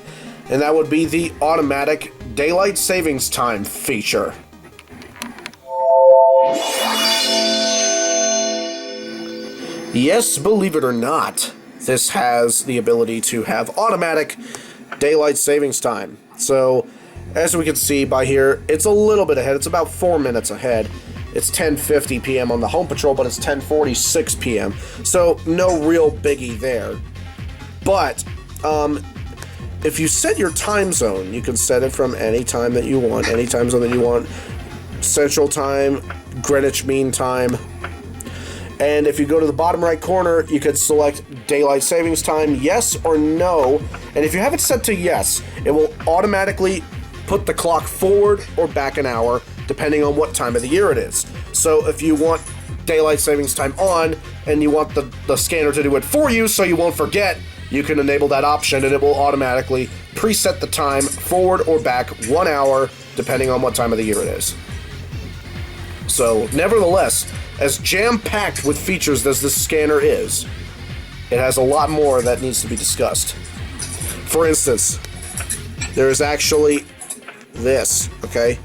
and that would be the automatic daylight savings time feature. Yes, believe it or not, this has the ability to have automatic daylight savings time. So, as we can see by here, it's a little bit ahead. It's about 4 minutes ahead. It's 10:50 p.m. on the home patrol, but it's 10:46 p.m. So, no real biggie there. But, if you set your time zone, you can set it from any time that you want, any time zone that you want. Central Time, Greenwich Mean Time. And if you go to the bottom right corner, you could select Daylight Savings Time, yes or no. And if you have it set to yes, it will automatically put the clock forward or back an hour, depending on what time of the year it is. So if you want daylight savings time on and you want the scanner to do it for you so you won't forget, you can enable that option and it will automatically preset the time forward or back 1 hour, depending on what time of the year it is. So, nevertheless, as jam-packed with features as this scanner is, it has a lot more that needs to be discussed. For instance, there is actually this, okay?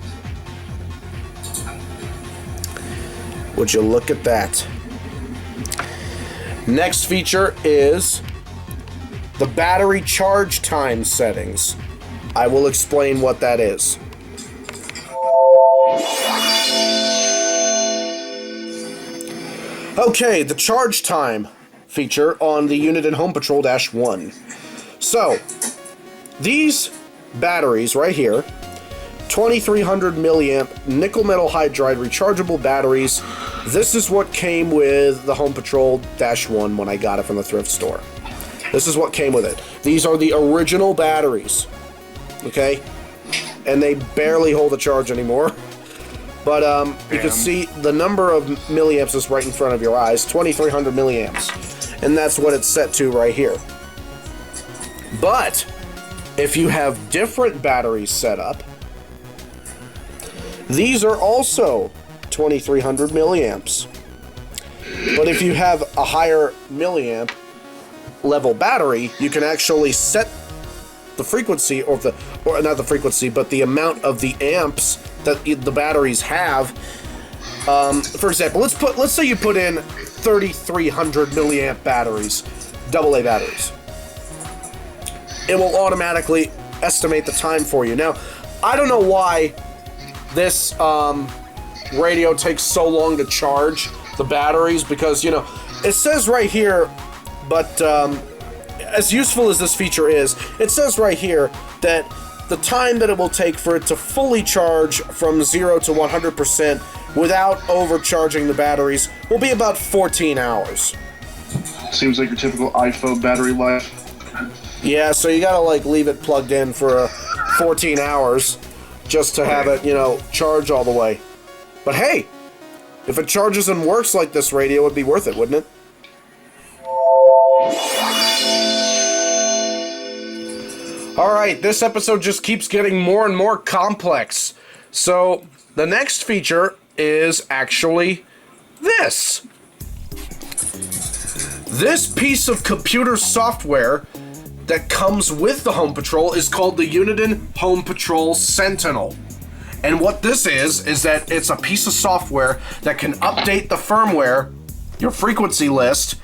Would you look at that? Next feature is the battery charge time settings. I will explain what that is. Okay, the charge time feature on the Uniden HomePatrol-1. So, these batteries right here, 2300 milliamp nickel metal hydride rechargeable batteries. This is what came with the HomePatrol-1 when I got it from the thrift store. This is what came with it. These are the original batteries, okay? And they barely hold a charge anymore. But you can see the number of milliamps is right in front of your eyes, 2300 milliamps. And that's what it's set to right here. But if you have different batteries set up, these are also 2300 milliamps. But if you have a higher milliamp level battery, you can actually set the frequency or not the frequency, but the amount of the amps that the batteries have. For example, let's say you put in 3300 milliamp batteries, AA batteries. It will automatically estimate the time for you. Now, I don't know why this radio takes so long to charge the batteries, because, you know, it says right here, but as useful as this feature is, it says right here that the time that it will take for it to fully charge from 0 to 100% without overcharging the batteries will be about 14 hours. Seems like your typical iPhone battery life. Yeah, so you gotta like leave it plugged in for 14 hours just to have it, you know, charge all the way. But hey, if it charges and works like this radio, it'd be worth it, wouldn't it? Alright, this episode just keeps getting more and more complex. So, the next feature is actually this. This piece of computer software that comes with the Home Patrol is called the Uniden Home Patrol Sentinel. And what this is that it's a piece of software that can update the firmware, your frequency list,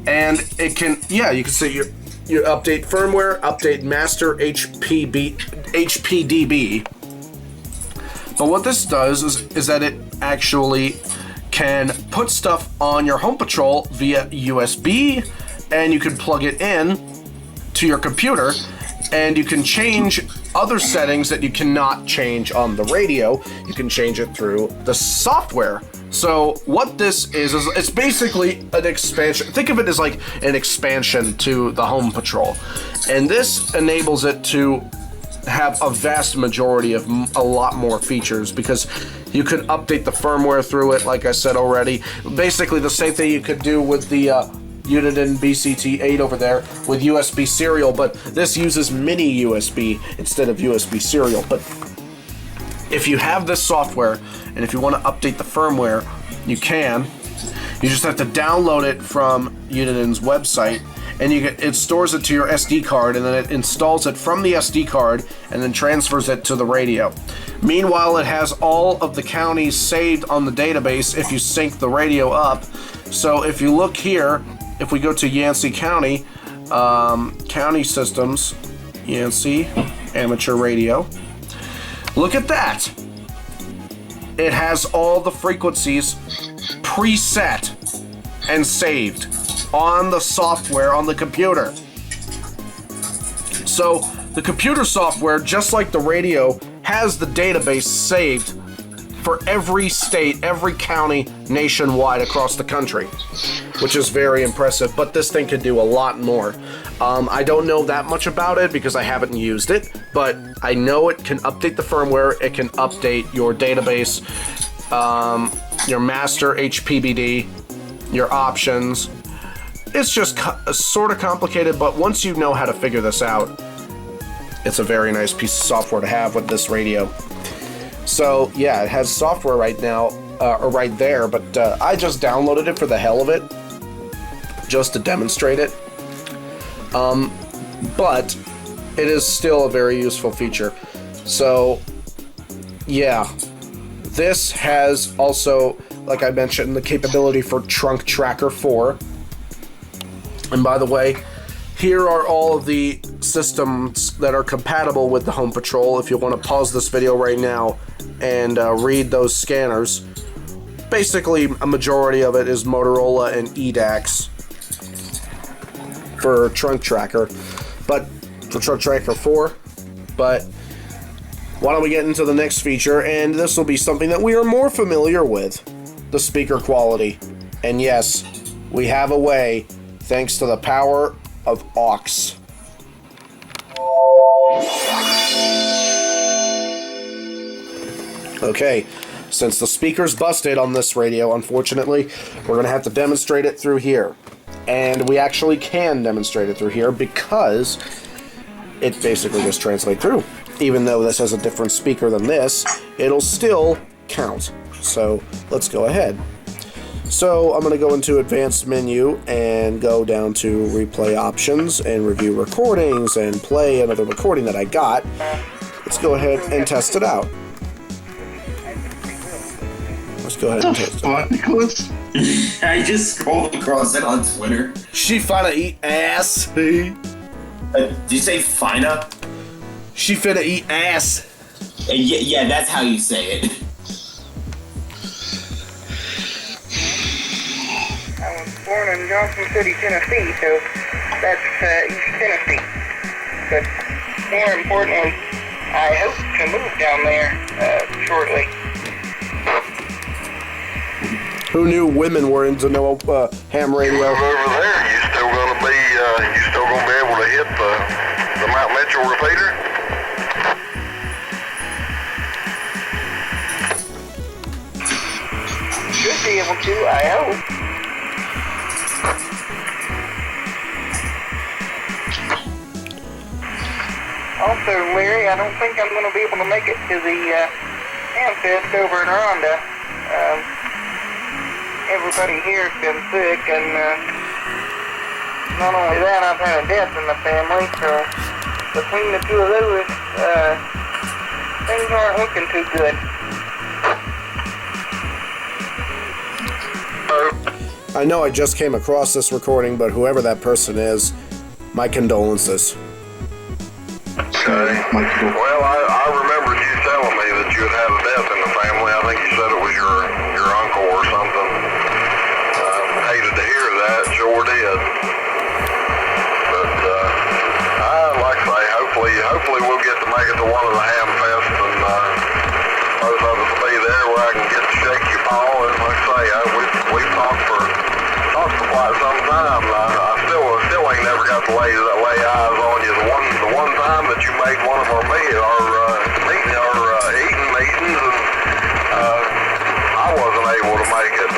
and it can, yeah, you can say you update firmware, update master HPDB. But what this does is that it actually can put stuff on your Home Patrol via USB, and you can plug it in to your computer, and you can change other settings that you cannot change on the radio. You can change it through the software. So what this is it's basically an expansion. Think of it as like an expansion to the Home Patrol. And this enables it to have a vast majority of a lot more features, because you could update the firmware through it, like I said already. Basically the same thing you could do with the Uniden BCT8 over there with USB serial, but this uses mini USB instead of USB serial. But if you have this software, and if you want to update the firmware, you can. You just have to download it from Uniden's website, and it stores it to your SD card, and then it installs it from the SD card, and then transfers it to the radio. Meanwhile, it has all of the counties saved on the database if you sync the radio up. So if you look here, if we go to Yancey County, county systems, Yancey, amateur radio, look at that. It has all the frequencies preset and saved on the software on the computer. So the computer software, just like the radio, has the database saved for every state, every county nationwide across the country, which is very impressive. But this thing can do a lot more. I don't know that much about it because I haven't used it, but I know it can update the firmware, it can update your database, your master HPBD, your options. It's just sort of complicated, but once you know how to figure this out, it's a very nice piece of software to have with this radio. So yeah, it has software right now, or right there, but I just downloaded it for the hell of it, just to demonstrate it. But it is still a very useful feature. So yeah, this has also, like I mentioned, the capability for Trunk Tracker 4. And by the way, here are all of the systems that are compatible with the Home Patrol. If you want to pause this video right now and read those scanners, basically a majority of it is Motorola and EDAX for Trunk Tracker, but for Trunk Tracker 4. But why don't we get into the next feature, and this will be something that we are more familiar with, the speaker quality. And yes, we have a way, thanks to the power of aux. Okay, since the speaker's busted on this radio, unfortunately, we're going to have to demonstrate it through here. And we actually can demonstrate it through here because it basically just translates through. Even though this has a different speaker than this, it'll still count. So let's go ahead. So I'm going to go into Advanced Menu and go down to Replay Options and Review Recordings and play another recording that I got. Let's go ahead and test it out. Let's go ahead and test it. Nicholas? I just scrolled across it on Twitter. She finna eat ass. Did you say fina? She finna eat ass. Yeah, that's how you say it. I was born in Johnson City, Tennessee, so that's East Tennessee. But more importantly, I hope to move down there shortly. Who knew women were into no ham radio? Over there, you still gonna be able to hit the Mount Mitchell repeater? Should be able to, I hope. Also, Larry, I don't think I'm going to be able to make it to the Ham Fest over in Rhonda. Everybody here's been sick, and not only that, I've had a death in the family, so between the two of those, things aren't looking too good. I know I just came across this recording, but whoever that person is, my condolences. Okay. Well, I remembered you telling me that you had had a death in the family. I think you said it was your uncle or something. Hated to hear that, sure did. But like I say, hopefully we'll get to make it to one of the Ham Fest, and both of us will be there where I can get to shake your paw. And like I say, we've talked for quite some time. I still ain't never got to lay eyes on you. The one time that you made one of our eating meetings, and I wasn't able to make it.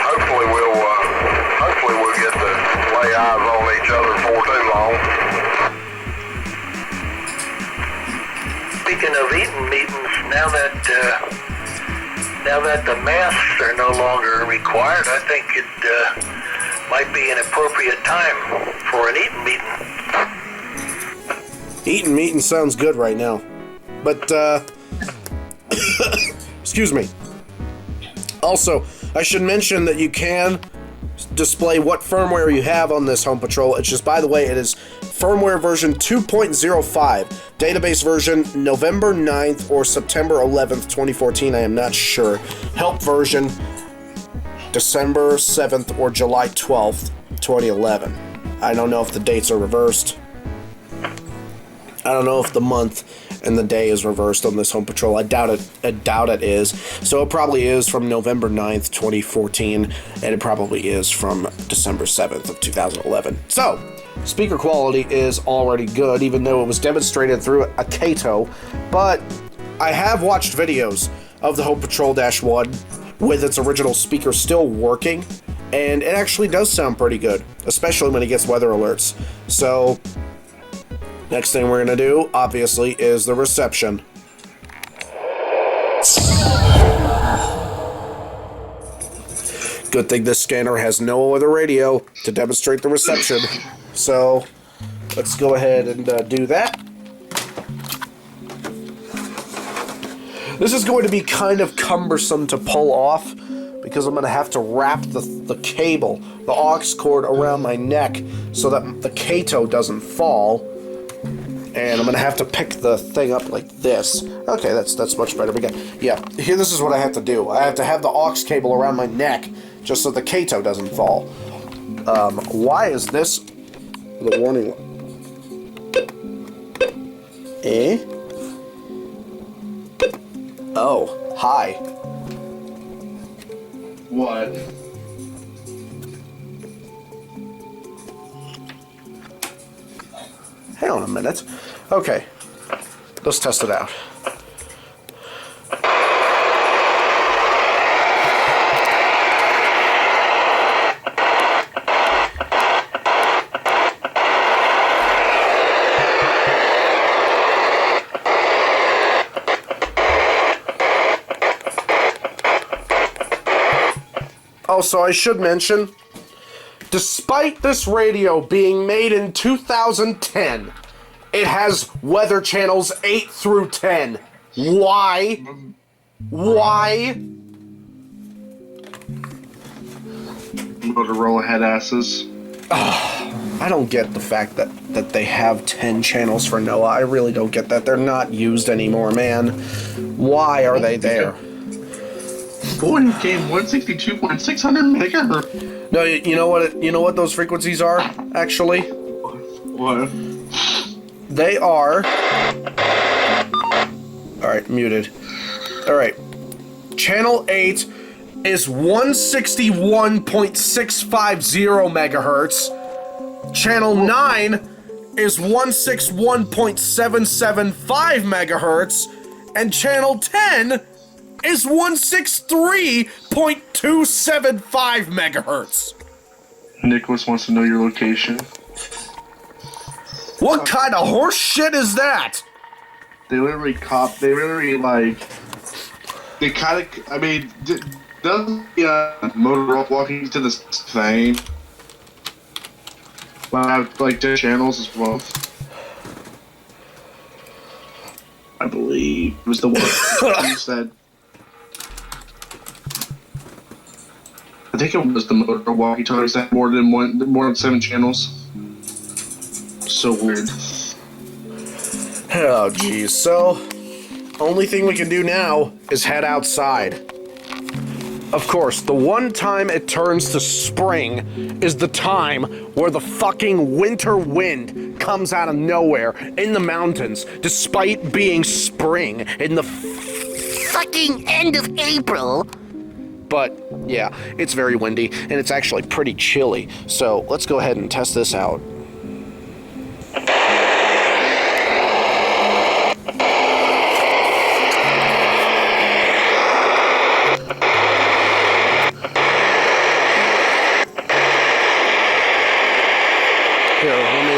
Hopefully we'll get to lay eyes on each other before too long. Speaking of eating meetings, now that the masks are no longer required, I think it might be an appropriate time for an eating meeting. Eating meeting sounds good right now. But, excuse me. Also, I should mention that you can display what firmware you have on this Home Patrol. It's just, by the way, it is firmware version 2.05. Database version November 9th or September 11th, 2014. I am not sure. Help version December 7th or July 12th, 2011. I don't know if the dates are reversed. I don't know if the month and the day is reversed on this Home Patrol. I doubt it is. So it probably is from November 9th, 2014, and it probably is from December 7th of 2011. So, speaker quality is already good, even though it was demonstrated through a Kato, but I have watched videos of the Home Patrol-1 with its original speaker still working, and it actually does sound pretty good, especially when it gets weather alerts. So, next thing we're going to do, obviously, is the reception. Good thing this scanner has no other radio to demonstrate the reception. So, let's go ahead and do that. This is going to be kind of cumbersome to pull off because I'm going to have to wrap the cable, the aux cord, around my neck so that the Kato doesn't fall. And I'm going to have to pick the thing up like this. Okay, that's much better. Yeah, here, this is what I have to do. I have to have the aux cable around my neck just so the Kato doesn't fall. Why is this the warning? Oh, hi. What? Hang on a minute. Okay, let's test it out. Also, I should mention, despite this radio being made in 2010, it has weather channels 8 through 10. Why? Why? Motorola head asses. I don't get the fact that they have 10 channels for NOAA. I really don't get that. They're not used anymore, man. Why are they there? Boy, game 162.600 megahertz. No, you know what those frequencies are, actually? What? They are... Alright, muted. Alright. Channel 8 is 161.650 megahertz. Channel 9 is 161.775 megahertz. And channel 10 is 163.275 megahertz. Nicholas wants to know your location. What kind of horse shit is that? They literally they kind of, I mean, doesn't Motorola walking to this thing have, like, their channels as well? I believe it was the one you said. I think it was the Motorola walkie-talkies that had more than 7 channels. So weird. Oh, geez. So, only thing we can do now is head outside. Of course, the one time it turns to spring is the time where the fucking winter wind comes out of nowhere in the mountains, despite being spring in the Fucking end of April. But, yeah, it's very windy, and it's actually pretty chilly. So, let's go ahead and test this out. Here, let me,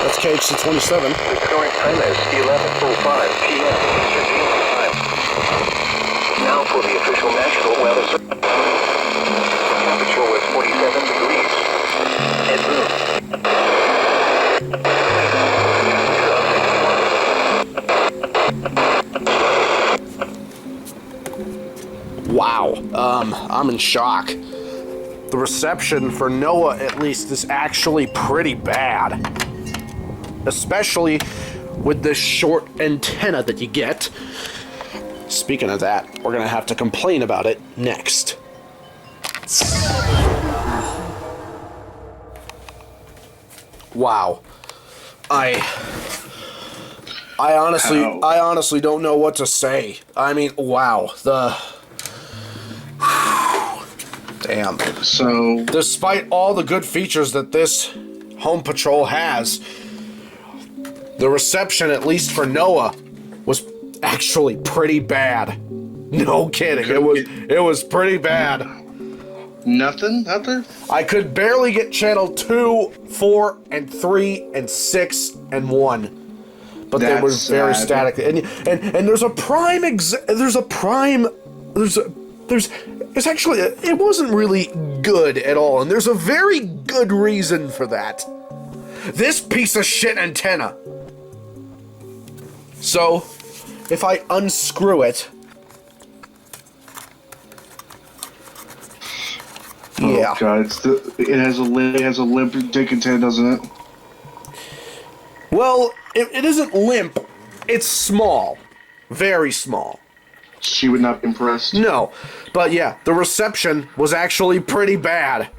that's KHC-27. The current time is 11:05 p.m. Eastern Standard Time. Now for the official national weather. Temperature was 47 degrees. At noon. wow. I'm in shock. The reception for NOAA, at least, is actually pretty bad. Especially with this short antenna that you get. Speaking of that, we're gonna have to complain about it next. Wow. I honestly don't know what to say. I mean, wow. Damn. So, despite all the good features that this Home Patrol has, the reception, at least for NOAA, was actually pretty bad. No kidding. It was pretty bad. Nothing out there? I could barely get channel 2, 4, and 3, and 6, and 1. But they were very static. And there's a prime it wasn't really good at all, and there's a very good reason for that. This piece of shit antenna. So, if I unscrew it, yeah. Oh god, it has a limp dick antenna, doesn't it? Well, it isn't limp. It's small, very small. She would not be impressed. No, but yeah, the reception was actually pretty bad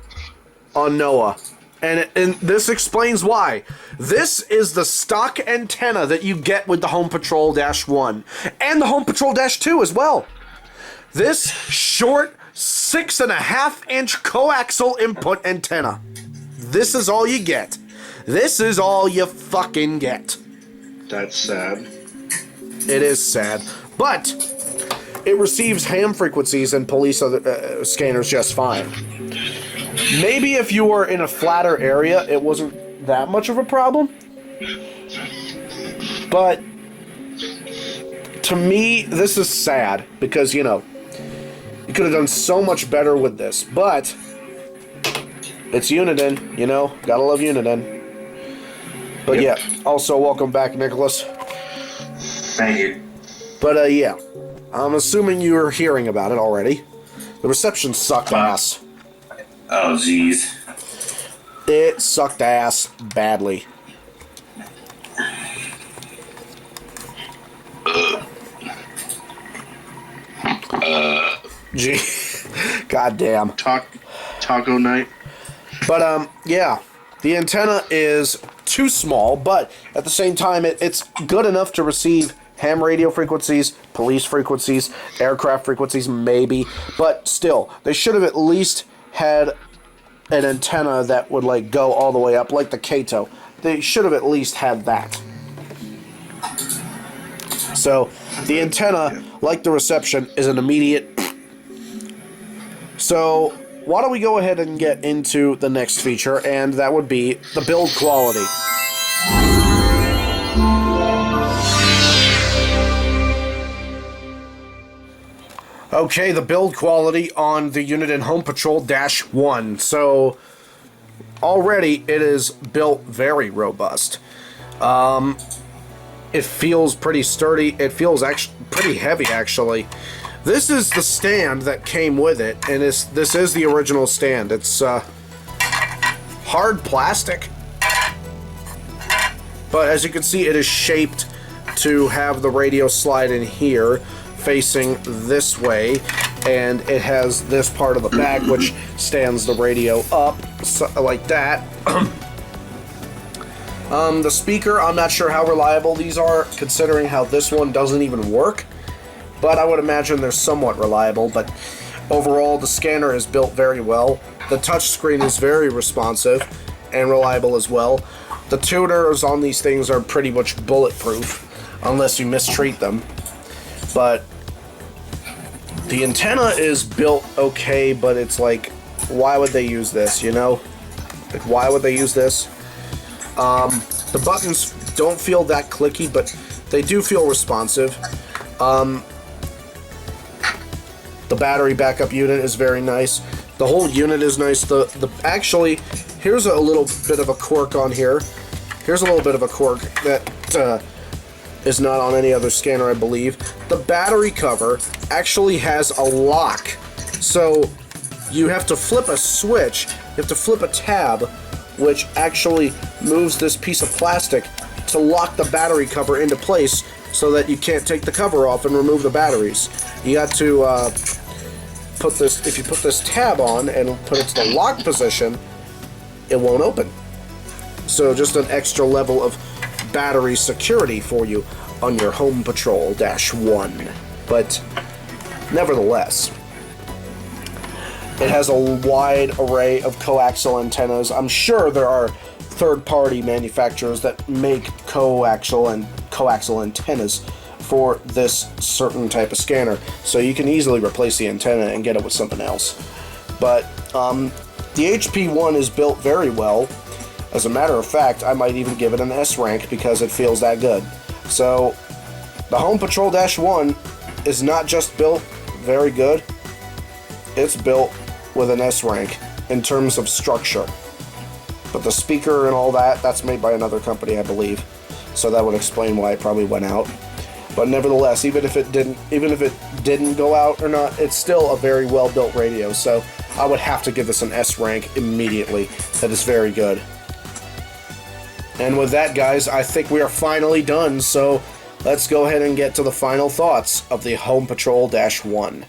on NOAA. And this explains why. This is the stock antenna that you get with the Home Patrol-1 and the Home Patrol-2 as well. This short 6.5-inch coaxial input antenna. This is all you get. This is all you fucking get. That's sad. It is sad, but it receives ham frequencies and police scanners just fine. Maybe if you were in a flatter area, it wasn't that much of a problem. But to me, this is sad because, you know, you could have done so much better with this. But it's Uniden, you know, gotta love Uniden. But yeah, also welcome back, Nicholas. Thank you. But yeah, I'm assuming you're hearing about it already. The reception sucked ass. Oh, jeez. It sucked ass badly. Gee, goddamn. Taco night. But yeah, the antenna is too small, but at the same time, it's good enough to receive ham radio frequencies, police frequencies, aircraft frequencies, maybe. But still, they should have at least had an antenna that would like go all the way up, like the Kato. They should have at least had that. So the antenna, like the reception, is an immediate. So why don't we go ahead and get into the next feature, and that would be the build quality. Okay, the build quality on the Uniden HomePatrol-1. So, already it is built very robust. It feels pretty sturdy. It feels actually pretty heavy, actually. This is the stand that came with it, and this is the original stand. It's hard plastic. But as you can see, it is shaped to have the radio slide in here, facing this way, and it has this part of the back which stands the radio up like that. The speaker, I'm not sure how reliable these are, considering how this one doesn't even work, but I would imagine they're somewhat reliable. But overall, the scanner is built very well. The touchscreen is very responsive and reliable as well. The tuners on these things are pretty much bulletproof unless you mistreat them. But the antenna is built okay, but it's like, why would they use this, you know? Like, why would they use this? The buttons don't feel that clicky, but they do feel responsive. The battery backup unit is very nice. The whole unit is nice. Actually, here's a little bit of a quirk on here. Here's a little bit of a quirk that is not on any other scanner, I believe. The battery cover actually has a lock So you have to flip a switch, you have to flip a tab, which actually moves this piece of plastic to lock the battery cover into place so that you can't take the cover off and remove the batteries. You got to put this, if you put this tab on and put it to the lock position, it won't open. So just an extra level of battery security for you on your Home Patrol-1. But nevertheless, it has a wide array of coaxial antennas. I'm sure there are third-party manufacturers that make coaxial antennas for this certain type of scanner, so you can easily replace the antenna and get it with something else. But the HP one is built very well. As a matter of fact, I might even give it an S rank because it feels that good. So the Home Patrol-1 is not just built very good, it's built with an S rank in terms of structure. But the speaker and all that, that's made by another company, I believe. So that would explain why it probably went out. But nevertheless, even if it didn't go out or not, it's still a very well built radio. So I would have to give this an S rank immediately. That is very good. And with that, guys, I think we are finally done. So let's go ahead and get to the final thoughts of the Home Patrol-1.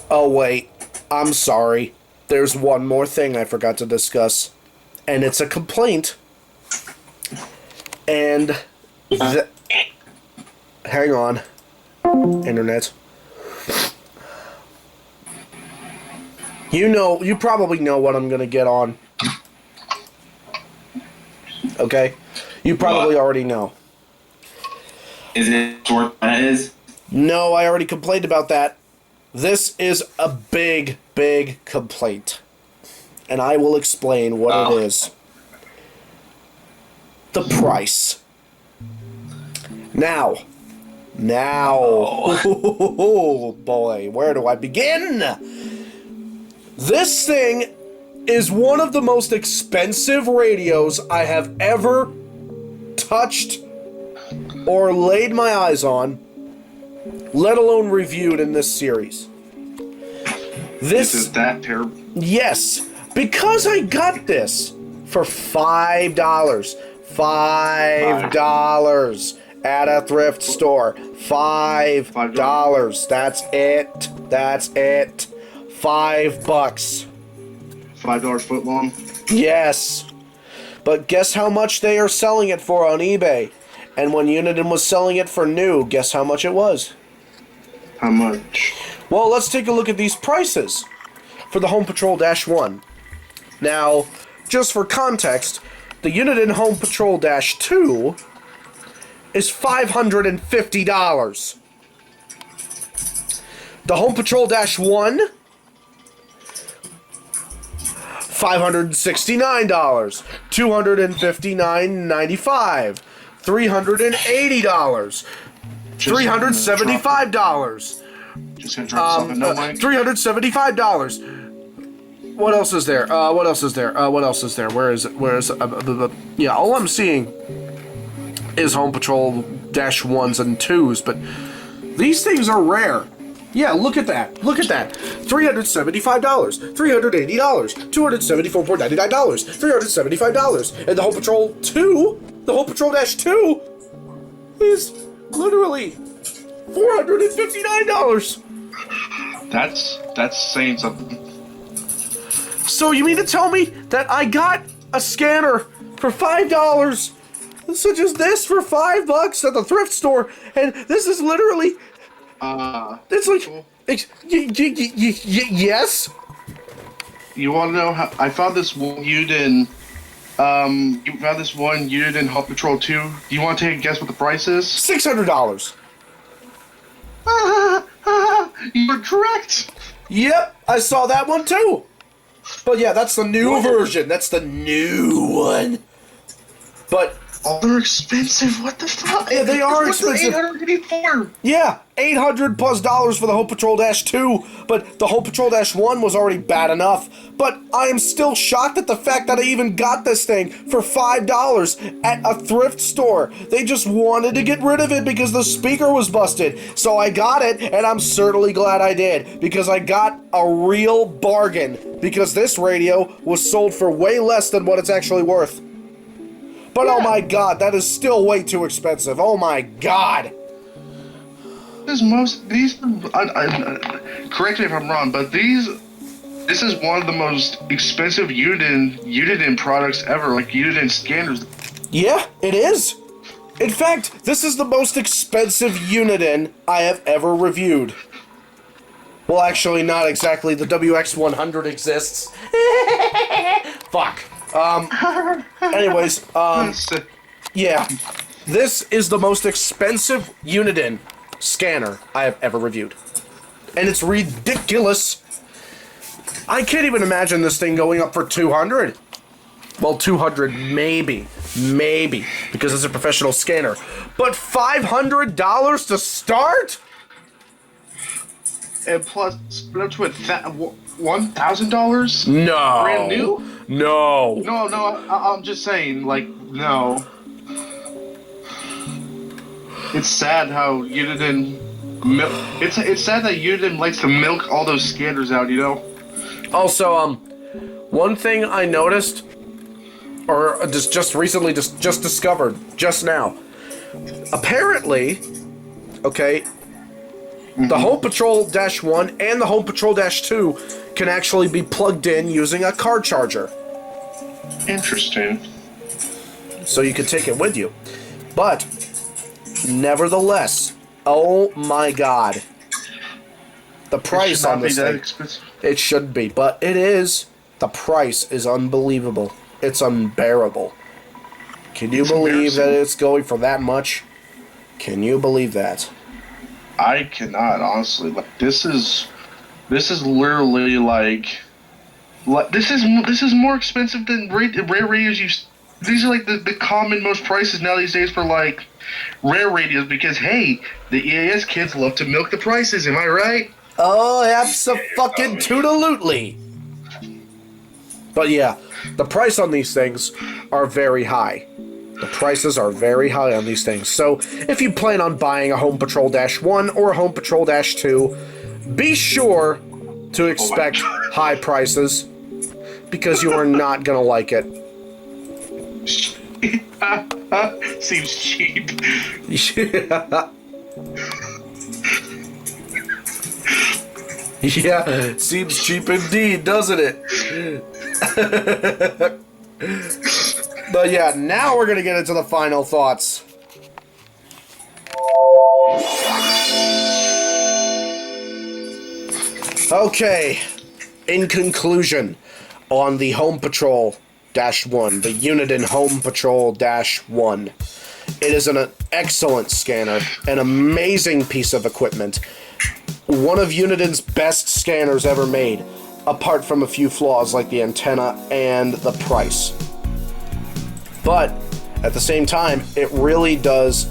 Oh wait, I'm sorry. There's one more thing I forgot to discuss, and it's a complaint. And hang on, internet. You probably know what I'm gonna get on. Okay? You probably already know. Is it short than it is? No, I already complained about that. This is a big, big complaint. And I will explain what it is. The price. Now. Oh boy, where do I begin? This thing is one of the most expensive radios I have ever touched or laid my eyes on, let alone reviewed in this series. This is that terrible? Yes, because I got this for $5. $5 at a thrift store. $5. That's it. That's it. $5. $5 foot long? Yes. But guess how much they are selling it for on eBay? And when Uniden was selling it for new, guess how much it was? How much? Well, let's take a look at these prices for the Home Patrol-1. Now, just for context, the Uniden Home Patrol-2 is $550. The Home Patrol-1, $569, $259.95, $380, $375. Just gonna drop something. No, Mike. $375. What else is there? What else is there? What else is there? Where is it? Where is it? Yeah, all I'm seeing is Home Patrol-1s and 2s, but these things are rare. Yeah, look at that. Look at that. $375, $380, $274.99, $375. And the Home Patrol-2, the Home Patrol-2 is literally $459. That's saying something. So you mean to tell me that I got a scanner for $5, such as this, for $5 at the thrift store, and this is literally, it's like, yes? You want to know how I found this one Uniden? You found this one Uniden Home Patrol 2. Do you want to take a guess what the price is? $600. You're correct. Yep, I saw that one too. But yeah, that's the new version. That's the new one. But Oh, they're expensive. What the fuck? Yeah, they are What's the expensive. 884? Yeah, $800+ for the Home Patrol Dash 2, but the Home Patrol Dash 1 was already bad enough. But I am still shocked at the fact that I even got this thing for $5 at a thrift store. They just wanted to get rid of it because the speaker was busted. So I got it, and I'm certainly glad I did, because I got a real bargain, because this radio was sold for way less than what it's actually worth. But oh my god, that is still way too expensive. Oh my god. Correct me if I'm wrong, but this is one of the most expensive Uniden products ever, like Uniden scanners. Yeah, it is. In fact, this is the most expensive Uniden I have ever reviewed. Well, actually, not exactly. The WX100 exists. Fuck. Anyways, yeah. This is the most expensive Uniden scanner I have ever reviewed. And it's ridiculous. I can't even imagine this thing going up for 200. Well, 200 maybe, because it's a professional scanner. But $500 to start? And plus, up to $1,000? No. Brand new? No. No, I'm just saying, like, no. It's sad how Uniden it's sad that Uniden likes to milk all those scanners out, you know? Also, one thing I noticed, or just recently just discovered, just now. Apparently, okay, the Home Patrol-1 and the Home Patrol-2 can actually be plugged in using a car charger. Interesting. So you can take it with you. But, nevertheless, oh my god. The price on this thing. It should be, but it is. The price is unbelievable. It's unbearable. Can you believe that it's going for that much? Can you believe that? I cannot, honestly. Like, this is literally like this is more expensive than rare radios. These are like the common most prices now these days for like rare radios, because hey, the EAS kids love to milk the prices. Am I right? Oh, abso-fucking-toodalutely. But yeah, the price on these things are very high. The prices are very high on these things. So if you plan on buying a Home Patrol-1 or a Home Patrol-2, be sure to expect high prices, because you are not gonna like it. Seems cheap. Yeah. Yeah, seems cheap indeed, doesn't it? But yeah, now we're gonna get into the final thoughts. Okay, in conclusion, on the Home Patrol-1, the Uniden Home Patrol-1, it is an excellent scanner, an amazing piece of equipment, one of Uniden's best scanners ever made, apart from a few flaws like the antenna and the price. But at the same time, it really does,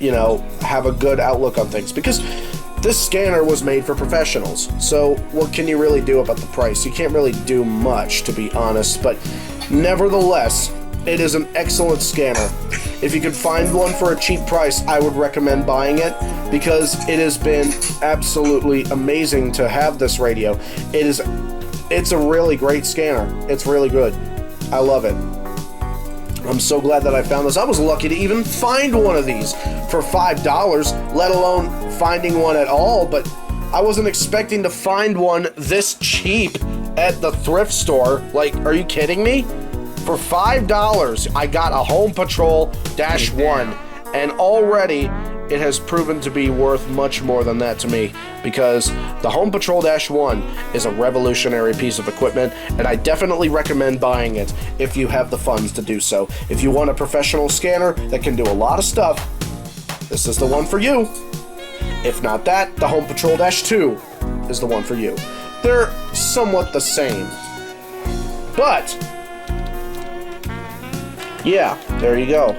have a good outlook on things, because this scanner was made for professionals. So what can you really do about the price? You can't really do much, to be honest, but nevertheless, it is an excellent scanner. If you could find one for a cheap price, I would recommend buying it, because it has been absolutely amazing to have this radio. It's a really great scanner. It's really good. I love it. I'm so glad that I found this. I was lucky to even find one of these for $5, let alone finding one at all, but I wasn't expecting to find one this cheap at the thrift store. Like, are you kidding me? For $5, I got a Home Patrol-1, and already it has proven to be worth much more than that to me, because the Home Patrol-1 is a revolutionary piece of equipment, and I definitely recommend buying it if you have the funds to do so. If you want a professional scanner that can do a lot of stuff, this is the one for you. If not that, the Home Patrol-2 is the one for you. They're somewhat the same, but yeah, there you go.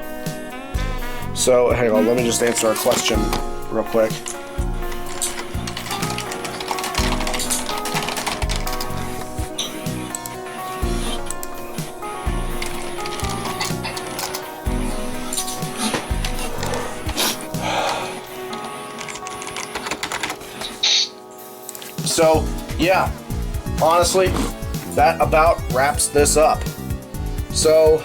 So, hang on, let me just answer a question real quick. So, yeah, honestly, that about wraps this up. So,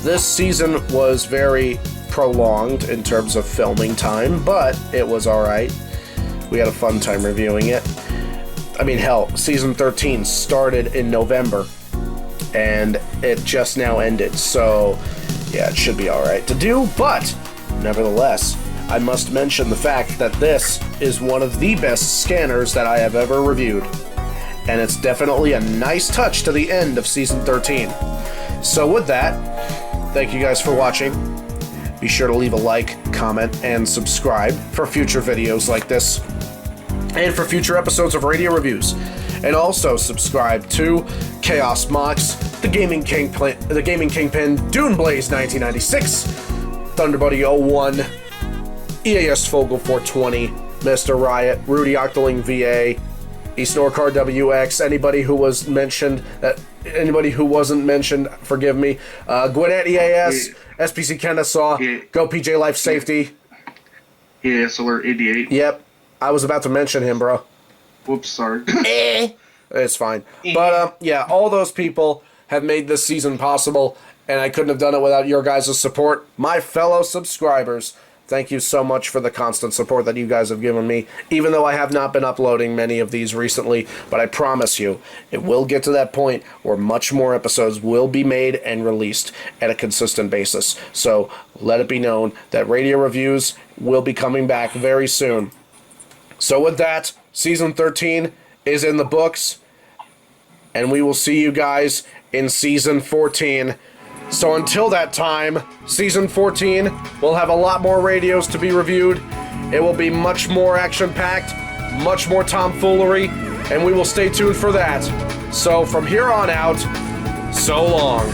this season was very prolonged in terms of filming time, but it was alright. We had a fun time reviewing it. I mean, hell, season 13 started in November, and it just now ended, so yeah, it should be alright to do, but nevertheless, I must mention the fact that this is one of the best scanners that I have ever reviewed, and it's definitely a nice touch to the end of Season 13. So with that, thank you guys for watching. Be sure to leave a like, comment, and subscribe for future videos like this, and for future episodes of Radio Reviews. And also subscribe to Chaos Mox, The Gaming Kingpin, Dune Blaze 1996, Thunderbuddy 01, EAS Fogel 420, Mr. Riot, Rudy Octoling VA, Eastnorcar WX, anybody who was mentioned, anybody who wasn't mentioned, forgive me, Gwinnett EAS, SPC Kennesaw, Go PJ Life Safety. EAS Alert 88. Yep, I was about to mention him, bro. Whoops, sorry. It's fine. But, yeah, all those people have made this season possible, and I couldn't have done it without your guys' support. My fellow subscribers, thank you so much for the constant support that you guys have given me, even though I have not been uploading many of these recently, but I promise you, it will get to that point where much more episodes will be made and released at a consistent basis. So let it be known that Radio Reviews will be coming back very soon. So with that, Season 13 is in the books, and we will see you guys in Season 14. So until that time, Season 14 will have a lot more radios to be reviewed. It will be much more action-packed, much more tomfoolery, and we will stay tuned for that. So from here on out, so long.